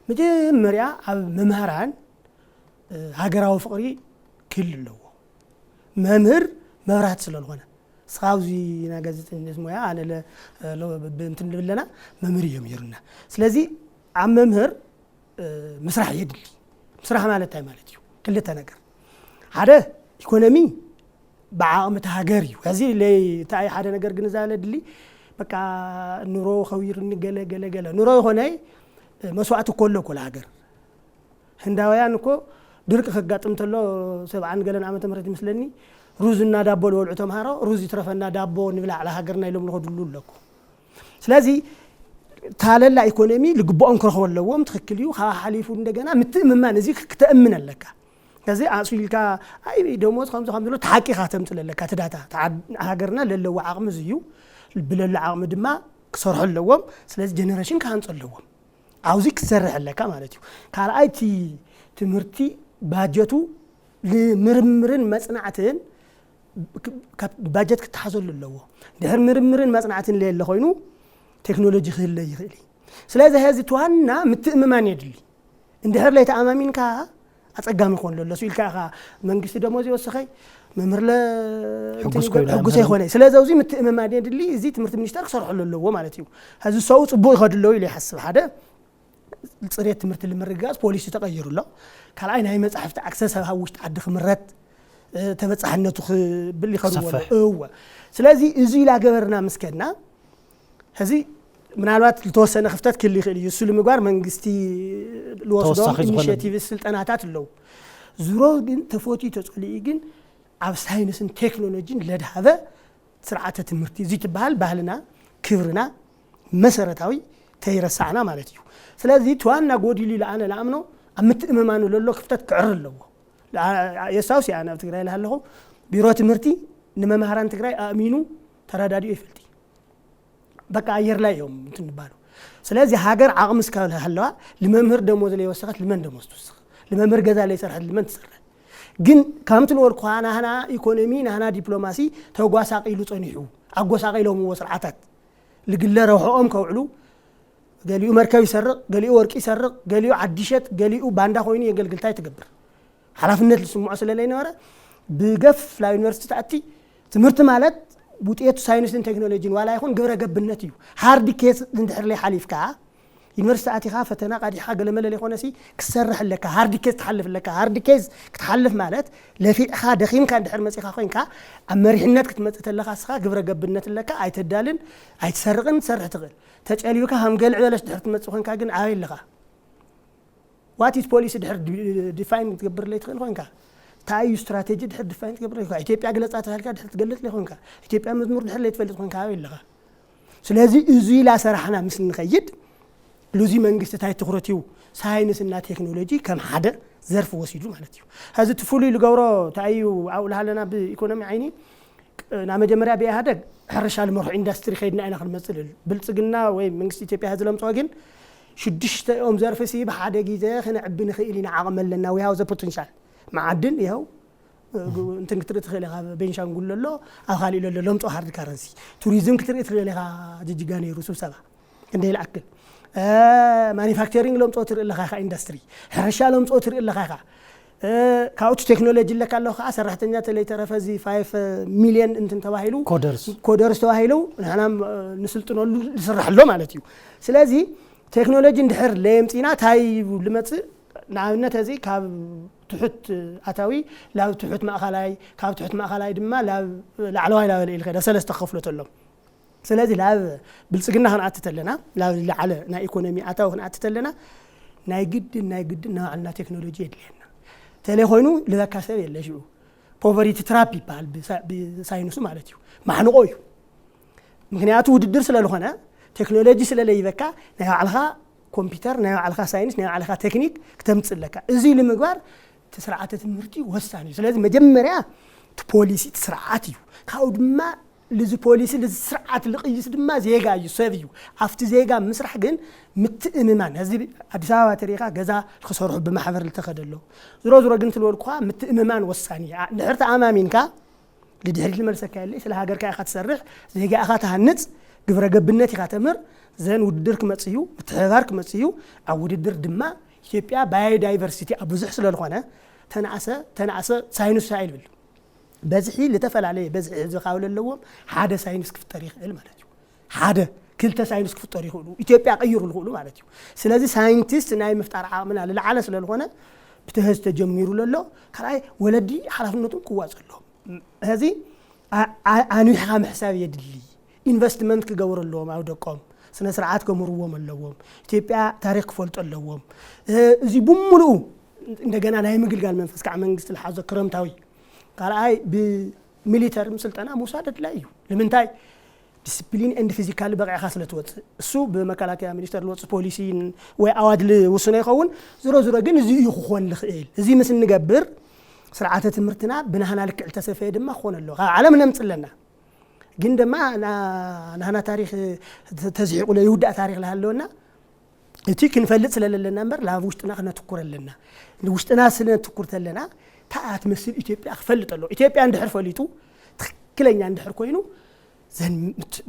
መጀመርያ ኣብ መምህራን ሃገራዊ ፍቅሪ ክልለዎ መምህር መብራት ስለልሆነ ስኻውዚ ናጋዜጠኝነት ሞያ ኣነ እንትን ልብለና መምህር እዮም ይርና ስለዚ ኣብ መምህር መስራሕ የድሊ መስራሕ ማለት ታይ ማለት እዩ ክልተ ነገር ሓደ ኢኮኖሚ بعام تهاجري هذه اللي تاي حدا نجر جنزالة دلي بقى نورو خوير نجلا جلا جلا نورو هناي مسوعته كله كل هاجر هنداويان كو درك خجات متلو سبعان جلا نعمة مرات مثلني روز النادابو لول عتم هارو روز يترف النادابو نبلع على هاجرنا يلوم ناخد لولكو سلازي تعال لا إيكونومي لقبو أنكر هو اللي هو متخكليو خا حليفو ندجنا متأمن ما نزيك تأمن لك كذا أصيل كا أي دوموس خمسة دولار تحكي خاتم تلا كاتداتا تعد هاجرنا للو عقم زيو بلل عقم دما كسرح اللوم سلاز جنريشن كان اللوم عاوزك تسرح لك مالتيو قال أي تي تمرتي باجتو لمرمرن مصنعتين باجت كتحصل اللوم ده مرمرن مصنعتين اللي خوينو تكنولوجي خيل يخلي سلاز هذه توهنا متأممان يدلي اندهر لي تأمامين كا أتقام يكون له سؤال كأخا من قصة دموزي وسخي ممر له حقوس يخوني سلا زوجي ما دين اللي زيت مرت من يشترك صار حلو له ومالتيو هذا الصوت أبوي خد له اللي يحسب هذا صريت مرت اللي مرجعس بوليس تغير له كان عين هاي مسحفت أكسسها هوش تعد خمرات تبتصح إنه باللي خدوه هو سلا زي لا جبرنا مسكنا هذه من الوقت توصلنا خفتات كل اللي يسول مقار من قستي الوصدام إنيشيتيف السلطنات اللو زرو جن تفوتي تقولي جن عبس هاي نسن تكنولوجي لد هذا سرعة تمرتي زيت بهالنا كبرنا مسارتاوي تيرسعنا مالتيو سلازي توانا قودي لي لأنا لأمنو أمت إمامانو للو خفتات كعر اللو يساوسي أنا بتقرأي لها لهم بيرو تمرتي نما مهران تقرأي أمينو ترى دادي يفلتي بقى أير لا يوم تنبالو سلازي هاجر عقم سكال هلا لممهر دموز اللي وسخت لمن دموز توسخ لممهر جزا اللي يسرح لمن تسرح جن كامت الورق هنا إيكونومي هنا دبلوماسي توقع ساقي له صنيعو أقوى ساقي لهم وسرعتات لقلا روحهم كوعلو قال يو مركب يسرق قال يو ورق يسرق قال يو عديشت قال يو باندا خويني قال قلتاي تقبر حلفنا لسمو أصل لين ورا بقف لا يونيفرسيتي تأتي تمرت مالت بوتيت ساينس اند تكنولوجي ولا يكون غبره غبنتيو هارد كيس ندحر لي حليف كا يونيفرسيتي خافتنا قادي حاجه لما اللي يخونسي كسرح لك هارد كيس تحلف لك هارد كيس كتحلف مالت لفي خا دخيم كان دحر مسيخا خوينكا امريحنت كتمصت لك اسخا غبره غبنت لك ايتدالن ايتسرقن سرح تغل تچاليوكا هم قلع ولاش دحر تمص خوينكا كن عايل لك what is policy ድሕር define ትገብር ለይ ትኽእል ኮይንካ ታዩ ስትራቴጂ ድሕር define ትገብር ለይ ኮይንካ ኢትዮጵያ ገለጻት ታልካ ድሕር ትገልጽ ለይ ኮይንካ ኢትዮጵያ መዝሙር ድሕር ለይ ትፈልጥ ኮይንካ ይለኻ ስለዚ እዚ ላ ሰራሕና ምስ ንኸይድ ሉዚ መንግስቲ ታይ ትኹረትዩ ሳይንስ እና ቴክኖሎጂ ከም ሓደ ዘርፍ ወሲዱ ማለት እዩ هذا تفولي لغورو تايو عاول لنا بايكونومي عيني نا مجمريا بيهدግ حرشال مرح اندستري خيدنا انا خنمصل بلصقنا ወይ መንግስቲ ኢትዮጵያ هذا لمصو ግን ሽድሽተ ኦም ዘርፍ ሲ በሓደ ግዜ خنعب نخيل ኢና ዓቕመለና we have the potential معدن ይኸው እንትን ክትርኢ ትኽእል ኢኻ ቤንሻንጉል ለሎ ኣብ ካሊእ ለሎ ለምጾ ሃርድ ካረንሲ ቱሪዝም ክትርኢ ትኽእል ኢኻ ጅጅጋ ነይሩ ስብሰባ እንደይ ለኣክል ማኒፋክቸሪንግ ለምጾ ትርኢ ለኻ ኢንዱስትሪ ሕርሻ ለምጾ ትርኢ ለኻ ካውች ቴክኖሎጂ ለካለው ኻ ሰራሕተኛ ተለይተረፈዚ 5 ሚሊዮን እንትን ተባሂሉ ኮደርስ ተባሂሉ ንሕናም ንስልጥነሉ ዝስራሕሎ ማለት እዩ ስለዚ ቴክኖሎጂ እንድሕር ለየምፂና ታይ ልመጽእ ንኣብነት እዚ ካብ ትሑት ኣታዊ ላብ ትሑት ማእኸላይ ካብ ትሑት ማእኸላይ ድማ ላብ ላዕለዋይ ላበለ ኢልከ ሰለስተ ከፍለተሎም ስለዚ ላብ ብልጽግና ክንኣትተለና ላብ ላዕለ ናይ ኢኮኖሚ ኣታዊ ክንኣትተለና ናይ ግድን ናዓልና ቴክኖሎጂ የድልየና ተለ ኮይኑ ለካሰብ የለሽው ፖቨርቲ ትራፕ ይባል በሳይንሱ ማለት እዩ ማሕንቆ እዩ ምክንያቱ ውድድር ስለለኾነ ቴክኖሎጂ ስለለይበካ ናይ ባዕልኻ ኮምፒውተር ናይ ባዕልኻ ሳይንስ ናይ ባዕልኻ ቴክኒክ ክትምጽለካ እዚ ለምግባር ተስርዓተ ትምህርቲ ወሳኒ እዩ ስለዚ መጀመርያ ፖሊሲ ተስርዓት እዩ ካው ድማ لذي بوليس لذي سرعة لقيس دم زيجا يسافيو عفت زيجا مسرح جن متأممان هذي أديسها تاريخها جزا خسر حب محفر التخد له زرا جنت الورقة متأممان والثانية نحرت أمامين كا لدهري المرسكة اللي سلها جرك أخذ سرح زيجا أخذها النت جبر جبنتي خاتمر زين ودرك متسيو بتغارك متسيو أو ودر دما يبيع باي دايفرسيتي أبو زحصل الخانة تنعسى ساينس سائل بال بزحي اللي تفعل عليه بزحي إذا قاول اللوم حدا ساينس في التاريخ المالتي حدا كلتا ساينس في التاريخ إثيوبيا غير الغلو مالتي سلازي ساينتست ناي مفتار عامل على العالم للغنى بتهز تجميروا لله كراي ولدي حرفنتهم قواص لهم هذه انو حام حساب يدلي انفستمنت كغور لهم او دقوم سنه سرعات كمروم اللوم إثيوبيا تاريخ فولط اللوم زي بملو እንደገና ናይ ምግልጋል መንፈስ ከዓ መንግስት ለሓዘ ክረምታዊ ካልኣይ بميليتر مسلطنا موسادت لا እዩ ለምንታይ ዲሲፕሊን ኤንድ ፊዚካል በቃ ስለተወጽ እሱ በመከላከያ ሚኒስተር ለወጽ ፖሊሲ ወይ አዋጅ ለወሰነ ይኸውን ዝሮ ግን እዚ ይኹን ልኽእል እዚ ምስ ንገብር ስርዓተ ትምህርትና ብናህና ልክዕ ተሰፈየ ድማ ኾነሎ ዓለም ነምጽለና ግን ድማ ናህና ታሪክ ተዝሒቁ ለይውዳ ታሪክ ለሃለውና እቲ ክንፈልጥ ስለለለና ነበር ላብ ውሽጥና ክነትኩረለና ውሽጥና ስለነትኩርተለና ታአት መስል ኢትዮጵያ ክፈልጠሎ ኢትዮጵያ እንድሕር ፈሊጡ ትክክለኛ እንድሕር ኮይኑ ዘን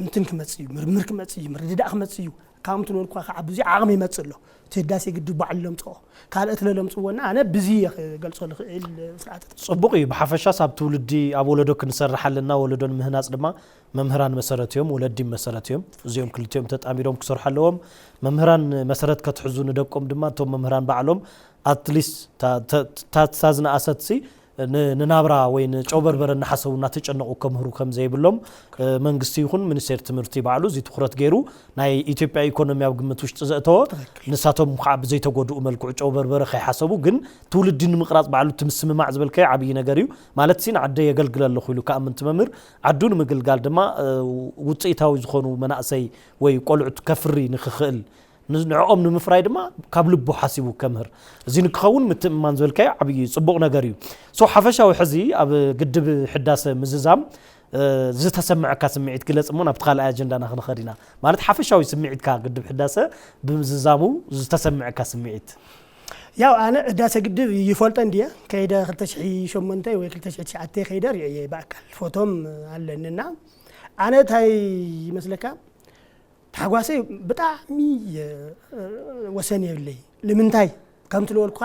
እንትን ክመጽዩ ምርምር ክመጽዩ ምርድዳእ ክመጽዩ ካምቱ ወልኳ ከዓብዚ ዓቕሚ ይመጽሎ ተዳሲ ግድ ባዕሎም ጾ ካልአት ለለምጽወና አነ ብዚ ገልጾ ልኽእል ስርዓት ጽቡቕ እዩ በሐፈሻ ሳብ ትውልዲ ኣብ ወለዶ ክንሰርሓልና ወለዶን ምህናጽ ድማ መምህራን መሰረትዮም ወለዲ መሰረትዮም እዚኦም ክልቲኦም ተጣሚሮም ክሰርሓለዎም መምህራን መሰረት ከትሕዙ ንደቆም ድማ ቶም መምህራን ባዕሎም አትሊስት ታዝና አሰትሲ ንናብራ ወይ ንጮበርበረ ንሐሰቡና ተጨነቁ ከምህሩ ከም ዘይብሎም መንግስቲ ይኹን ሚኒስቴር ትምህርቲ ባዕሉ እዚ ትኹረት ገይሩ ናይ ኢትዮጵያ ኢኮኖሚያዊ ግምት ውሽጥ ዘእተወ ንሳቶም ካብ ዘይተጎድኡ መልክዕ ጮበርበረ ከይሐሰቡ ግን ትውልዲ ንምቅራጽ ባዕሉ ትምስምማዕ ዝበልከ ዓብይ ነገር እዩ ማለት ሲን ዓደ የገልግለሉ ኹሉ ከአምንት መምህር ዓዱን ምግልጋል ድማ ውጽኢታዊ ዝኾኑ መናእሰይ ወይ ቆልዑት ከፍሪ ንኽኽእል ንዕኦም ንምፍራይ ድማ ካብ ልቡ ሓሲቡ ከምህር እዚ ንክኸውን ምትእማን ዝበልከ ዓብይ ጽቡቕ ነገር እዩ ሶ ሓፈሻዊ ሕዚ ኣብ ግድብ ሕዳሰ ምዝዛም ዝተሰምዐካ ስምዒት ግለጽ እሞ ናብ ተኻልእ ኣጀንዳና ክንኸዲና ማለት ሓፈሻዊ ስምዒትካ ግድብ ሕዳሰ ብምዝዛሙ ዝተሰምዐካ ስምዒት ያው ኣነ ሕዳሰ ግድብ ይፈልጥ እንዲያ ከይደ 2008 ወይ 2009 ከይደ ይባካል ፎቶም አለንና ኣነ ታይ ይመስለካ ታጓሰ በጣም ወሰን ይብለይ ለምንታይ ከምት ለወልኳ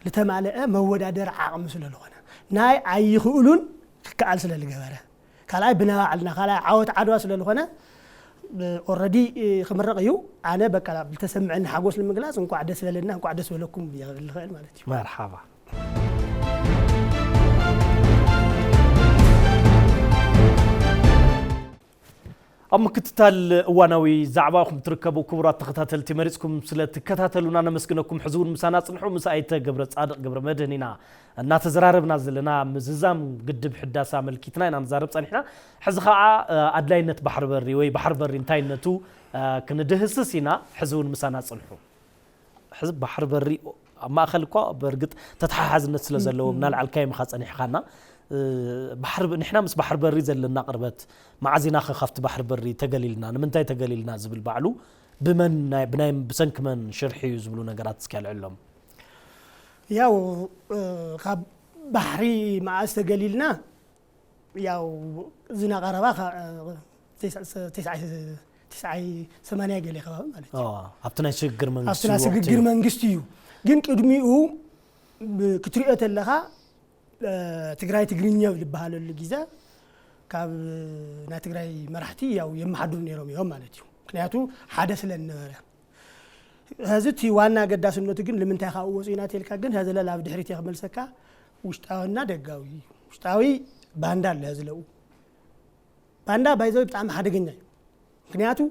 ለተማለአ መወዳደር ዓቕም ስለለኾነ ናይ ኣይኽኡሉን ከዓል ስለልገበረ ካልኣይ ብናባዕልና ካልኣይ ዓወት ዓድዋ ስለለኾነ ኦልሬዲ ክምረቕ እዩ ኣነ በቃ ብተሰምዐኒ ሓጎስ ንምግላጽ እንኳዕ ደስ በለና እንኳዕ ደስ በለኩም ይኽእል ማለት እዩ መርሓባ أما كتتال وانوي زعباكم تركبوا كبرات تختاتل تمارسكم سلة تكتاتلونا نمسكنكم حزون مسانات نحو مسايته قبرت صادق قبر مدهننا الناس زرارب نازلنا مززام قدب حداسة ملكيتنا نزارب صانحنا حزخاء أدلاينة بحر بري وي بحر بري انتاينتو كندهسسينا حزون مسانات نحو حزب بحر بري ما أخلقوا برقط تتحاز النسلة زلو منال عالكاي مخاص أنيحخانا بحر نحنا مس بحر بري زلنا قربت معزينا خفت بحر بري تقليلنا نمنتاي تقليلنا زبل بعلو بمن بنايم بسنك من شرحي يزبلو نقرات سكال علم ياو خاب بحري مع استقليلنا ياو زنا قربا تسعة ثمانية قلي خباب مالك هبتنا شجر من هبتنا شجر من قستيو جن قدميو كتريئة اللغة تقرأي تقرينيا بالبحال اللي كاب نا تقرأي مرحتي أو يمحدون يروم يوم مالتيو كنياتو حدث لنا هذا تي وانا قداس إنه تقول لمن تأخذ وزينات الكاجن هذا لا لعب دحريت يعمل سكا وشتاونا دقاوي وشتاوي باندا لهذا لو باندا بايزو بتعم حدا جناي كنياتو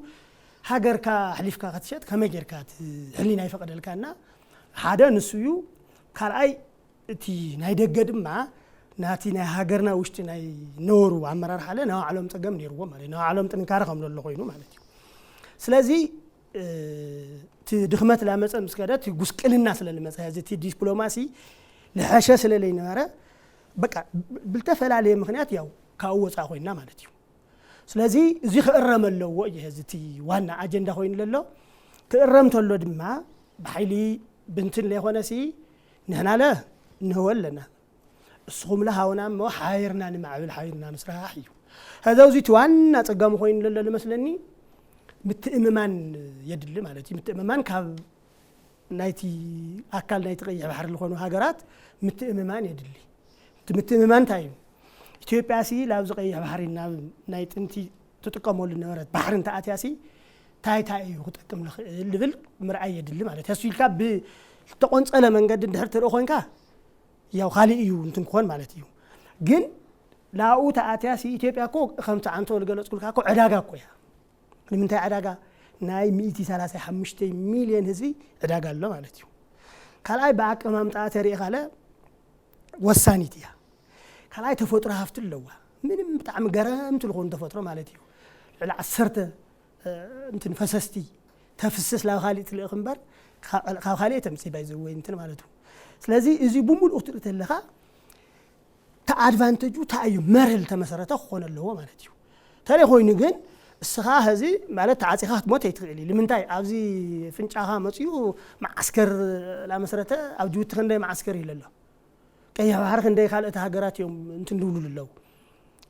هاجر كا حليف كا خدشت كمجر كات حلينا يفقد الكانا حدا نسيو كارأي تي نايدقد ما ناتي نهاجرنا وشتي ناي نورو عمرار حاله نا علم تقام نيرو مالي نا علم تنكار خمل الله قينو مالتي سلازي تدخمت لامصن مسكدات غسقلنا سلالمص هذه تي دبلوماسي لحاشه سلالي ناره بقى بالتفلالي مخنيات ياو كاوصا خوينا مالتي سلازي زي خرملو وجه هذه تي وانا اجندا خوين لله كرمتلو دما بحيلي بنتن لي هونسي نحنا له نهولنا الصوم لها ونام حايرنا نمعبل حايرنا مسراحي هذا وزي توانا تقام خوين لله مثلني متأممان يدل مالتي متأممان كاب نايتي أكل نايتي قيح بحر الخون وهاجرات متأممان يدل متأممان تايم إثيوبيا سي لابز قيح بحرنا نايت أنتي تتقاموا للنورات بحر انت أتياسي تاي وتقام الليفل مرعي يدل مالتي هسوي كاب تقونس على من قد دهرت الأخوين كا ياو خالي إيو نتن كون مالتيو جن لا أو تأتياسي إثيوبيا كو خمسة عنتو الجلوس كل كاكو عداقة كويا لمن تاع عداقة ناي 135 مليون هزبي عداقة الله مالتيو كلاي باك أمام تأتيري خاله وسانيتيا كلاي تفطر هفت اللوا من بتعم جرام تلقون تفطر مالتيو على عسرت انتن فسستي تفسس لا خالي الأخبار خالي تمسي بايزوي انتن مالتو سلازي إذا بمول أخترت اللغة تأدفانتجو تأيو مرحلة تمسرته خون اللي هو مالتيو تاري خوي نجن السخاء هذه مالت عاصخات موت يتغلي لمن تاي أبزي فنشاها مصيو معسكر لا مسرته أو جوت خندي معسكر يلله كي هار خندي خالة هاجرات يوم انتن دولو لله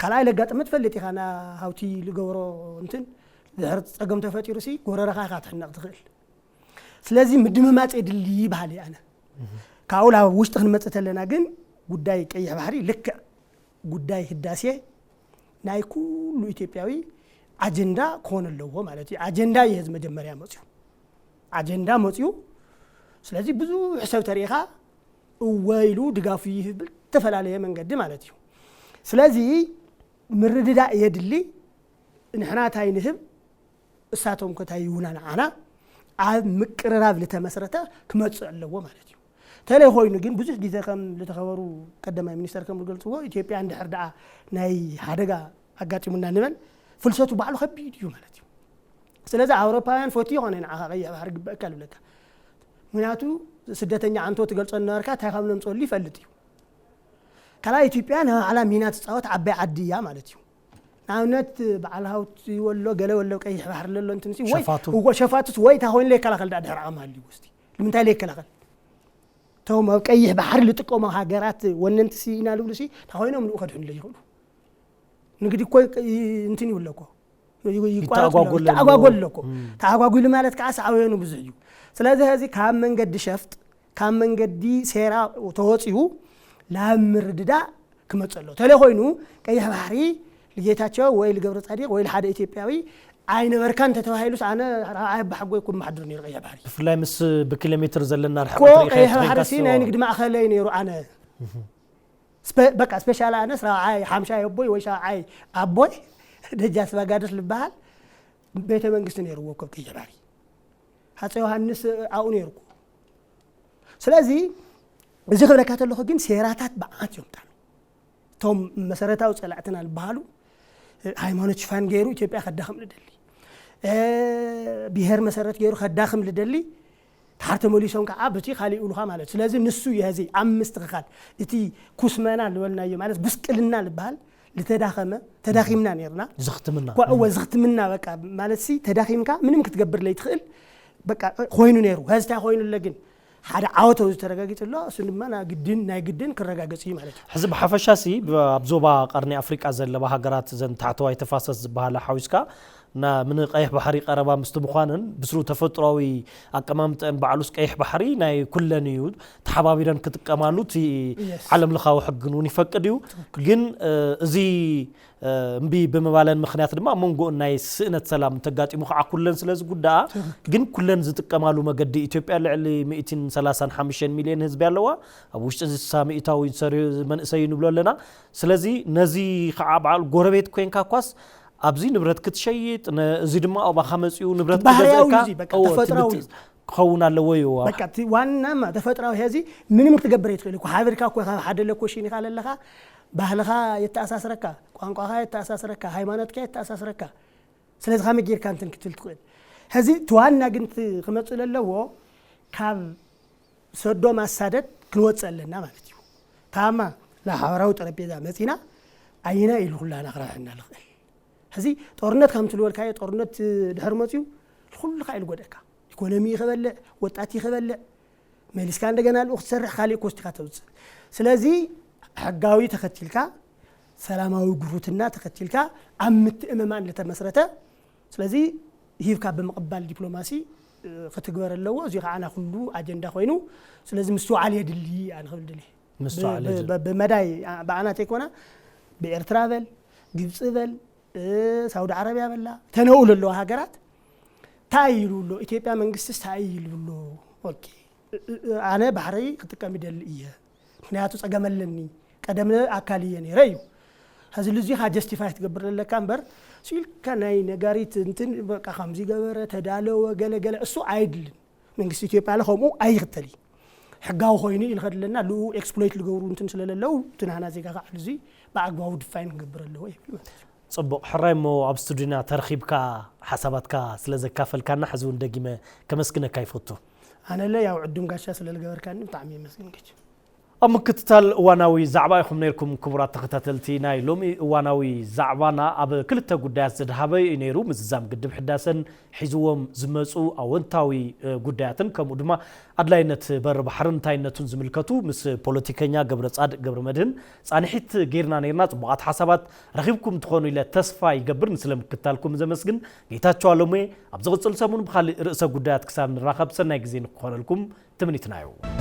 كلاي لقات متفلتي خانا هاوتي لجورو انتن ظهرت أقوم تفتي روسي جورا رخاخات حنا تغل سلازي مدممات اللي بحالي أنا كاولا وشتخن متصلنا جن قداي كي بحري لك قداي هداسيه ناي كل إثيوبياوي أجندة كون اللو مالتي أجندة يهز مجمريا مصيو أجندة مصيو سلازي بزو حساب تاريخها وويلو دقافيه بالتفل عليه من قد مالتيو سلازي مرددا يدلي نحنا تاي نهب الساتهم كتايونا أنا مقرراب لتمسرته كمتص اللو مالتيو تالي خوي نجين بزح جيزا كم لتخبروا قدما مينستر كم قلت هو إثيوبيا عند حردعة ناي حدقة حقاتي منا نمل فلسطو بعلو خبيد يوم هلتيو سلازا أوروبايان فوتيو هنين عاقية بحرق بأكل لك مناتو سدتني عنتو تقلص الناركات هاي خملم صولي فلتيو كلا إثيوبيا على مينات صوت عبي عدية مالتيو ناونت بعلها ولا قالوا ولا كي بحر لله انت نسي وي شفاتو وي تاهون ليك كلا خل دهر عمال لي وستي من تاي ليك كلا خل تو ما كيح بحر لتقوم هاجرات وننت سينا لولسي تاهونهم من اخذهم لي يقولوا نقدي كوي انتني ولا كو يقول لكم تعاقول مالت كاس عوينو بزعيو سلازي هذه كام من قد شفت كام من قد سيرا وتوصيو لا مرددا كمتصلو تلي خوينو كيح بحري لجيتاچو ወይ ለገብረ ጻዲቅ ወይ ለሓደ ኢትዮጵያዊ አይነ በርካን ተተዋሃይሉስ አነ አይ በሐጎይ ኩን ማሕድር ነይሩ ቀያ ባህሪ ፍላይ ምስ በኪሎሜትር ዘለና ርሕቀት ቀያ ባህሪ ሲና ንግድ ማእኸለይ ነይሩ አነ በቃ ስፔሻል አነ ስራ አይ 50 አቦይ ወይ ሻ አይ አቦይ ደጃስ ባጋደስ ልባል ቤተ መንግስት ነይርዎ ኮብ ከጀባሪ ሃፀ ዮሐንስ አው ነይርኩ ስለዚህ እዚ ክብለካ ተለኹ ግን ሴራታት በዓት ይምጣ ቶም መሰረታዊ ጸላዕትና ልባሃሉ ሃይማኖት ሽፋን ገይሩ ኢትዮጵያ ከዳኸም ልደሊ ብሄር መሰረት ገይሩ ከዳኸም ልደሊ ታርተ ሞሊሶን ከዓ በቲ ካሊ ኡልኻ ማለት ስለዚህ ንሱ ይሄዚ አምስት ክኻል እቲ ኩስመና ልወልናዮ ማለት ጉስቅልና ልባሃል لتداخمه تداخمنا نيرنا زختمنا زختمنا بقى مالتي تداخمك منم كتقبر لي تخيل بقى خوينو نيرو هزتا خوينو لكن حدا عاوتو ترغاغيت الله سنما نا قدين ناي قدين كرغاغصي مالتي حزب حفشاسي بابزوبا قرني افريقيا زلبا هاغرات زن تحتواي تفاسس زباله حويسكا نا من قيح بحري قربا مستمخانن بسرو تفطراوي اقمامطن بعلوس قيح بحري ناي كلن يود تحبابيدن كتقمالو تي عالم لخاو حقنون يفقديو ግን እዚ እምቢ በመባለን ምክንያት ድማ መንጎ ናይ ስእነት ሰላም ተጋጢሙ ከዓ ኩለን ስለዚ ጉዳይ ግን ኩለን ዝጥቀማሉ መገዲ ኢትዮጵያ ልዕሊ 135 ሚሊዮን ህዝብ ያለዋ ኣብ ውሽጢ ሳሚኢታዊ መንእሰይ ንብለለና ስለዚ ነዚ ከዓ በዓል ጎረቤት ኮይንካ ኳስ ኣብዚ ንብረት ክትሸይጥ እዚ ድማ ኣብ ሓመጽኡ ንብረት ክትገዛካ ተፈጥራዊ ከውን ኣለወዩ በቃ ዋናማ ተፈጥራዊ ሄዚ ምንም ክትገብር ይትኽልኩ ሓበርካ ኮ ሓደ ለኮሽኒ ካለለኻ ባህልኻ የተኣሳስረካ ቋንቋኻ የተኣሳስረካ ሃይማኖትካ የተኣሳስረካ ስለዚህ ከመጊርካ እንትን ክትል ትኽእል ሄዚ ተዋና ግን ክመጽ ለለዎ ካብ ሰዶ ማሳደድ ክንወጸለና ማለት እዩ ታማ ለሐወራው ጠረጴዛ መጺና አይና ኢሉላ ናኽራሕና ልኽእል ሄዚ ጦርነት ከም ትልወልካየ ጦርነት ድሕር መጽዩ ኩሉ ኻይል ጎደካ ኢኮኖሚ ይኸበልዕ ወጣት ይኸበልዕ መልስካ እንደገና ልኡኽ ትሰርሕ ካልእ ኮስቲካ ተውጽእ ስለዚህ حقاوي تختيلكا سلاماوي غروتنا تختيلكا امت اممان لتمسرته ስለዚህ ሂብካ በመቀበል ዲፕሎማሲ ከተግበር ለዎ እዚ ኻና ሁሉ አጀንዳ ኮይኑ ስለዚህ ምስቱ አሊ ድሊ አንኸብል ድሊ ምስቱ አሊ በመዳይ ባናት ይኮና በኤርትራ በል ግብጽ በል ሳውዲ አረቢያ በላ ተነውል ለው ሀገራት ታይሉሎ ኢትዮጵያ መንግስትስ ታይሉሎ ኦኬ አነ ባህሪ ከተቀም ይደል እየ ምክንያቱ ጸገመለኒ ቀደም አካልየ ነይረዩ هذا اللي زيها جاستيفاي تقبر لك امبر سيل كان اي نغاريت انتن بقى خمسي غبره تدالو وغلغل اسو عيدل منغست ኢትዮጵያ ለሆሙ አይختلي حقاو خويني ይልኸድልና ሉ ኤክስፕሎይት ልገብሩ እንትን ስለሌለው ትናና ዜጋ ጋር እዚ በአግባቡ ዲፋይን ገብረለው ወይ ጽቡቅ ሕራይሞ ኣብ ስቱዲዮና ተርኺብካ ሓሳባትካ ስለዘካፈልካና ሕዝቡ እንደጊመ ከመስግነካ ይፈቱ አነ ለ ያው ዕዱም ጋሻ ስለልገበርካኒ በጣም ይመስገንከች أمكتتال واناوي زعبا يخم نيركم كبرات تختتلتي ناي لومي واناوي زعبانا أب كلتا قداس زدهابي نيرو مززام قدب حداسن حيزوهم زمسو أونتاوي قداتن كمودما أدلاينت بر بحرن تاينتون زملكتو مس بوليتيكينيا قبر صاد قبر مدن صانحيت غيرنا نيرنات بغات حسابات رخيبكم تخونو إلى تسفا يقبر نسلم كتالكم زمسجن جيتاتشو علومي أبزغت سلسمون بخالي رئيس قدات كسام نراخب سنة يجزين قرالكم تمنيتنايو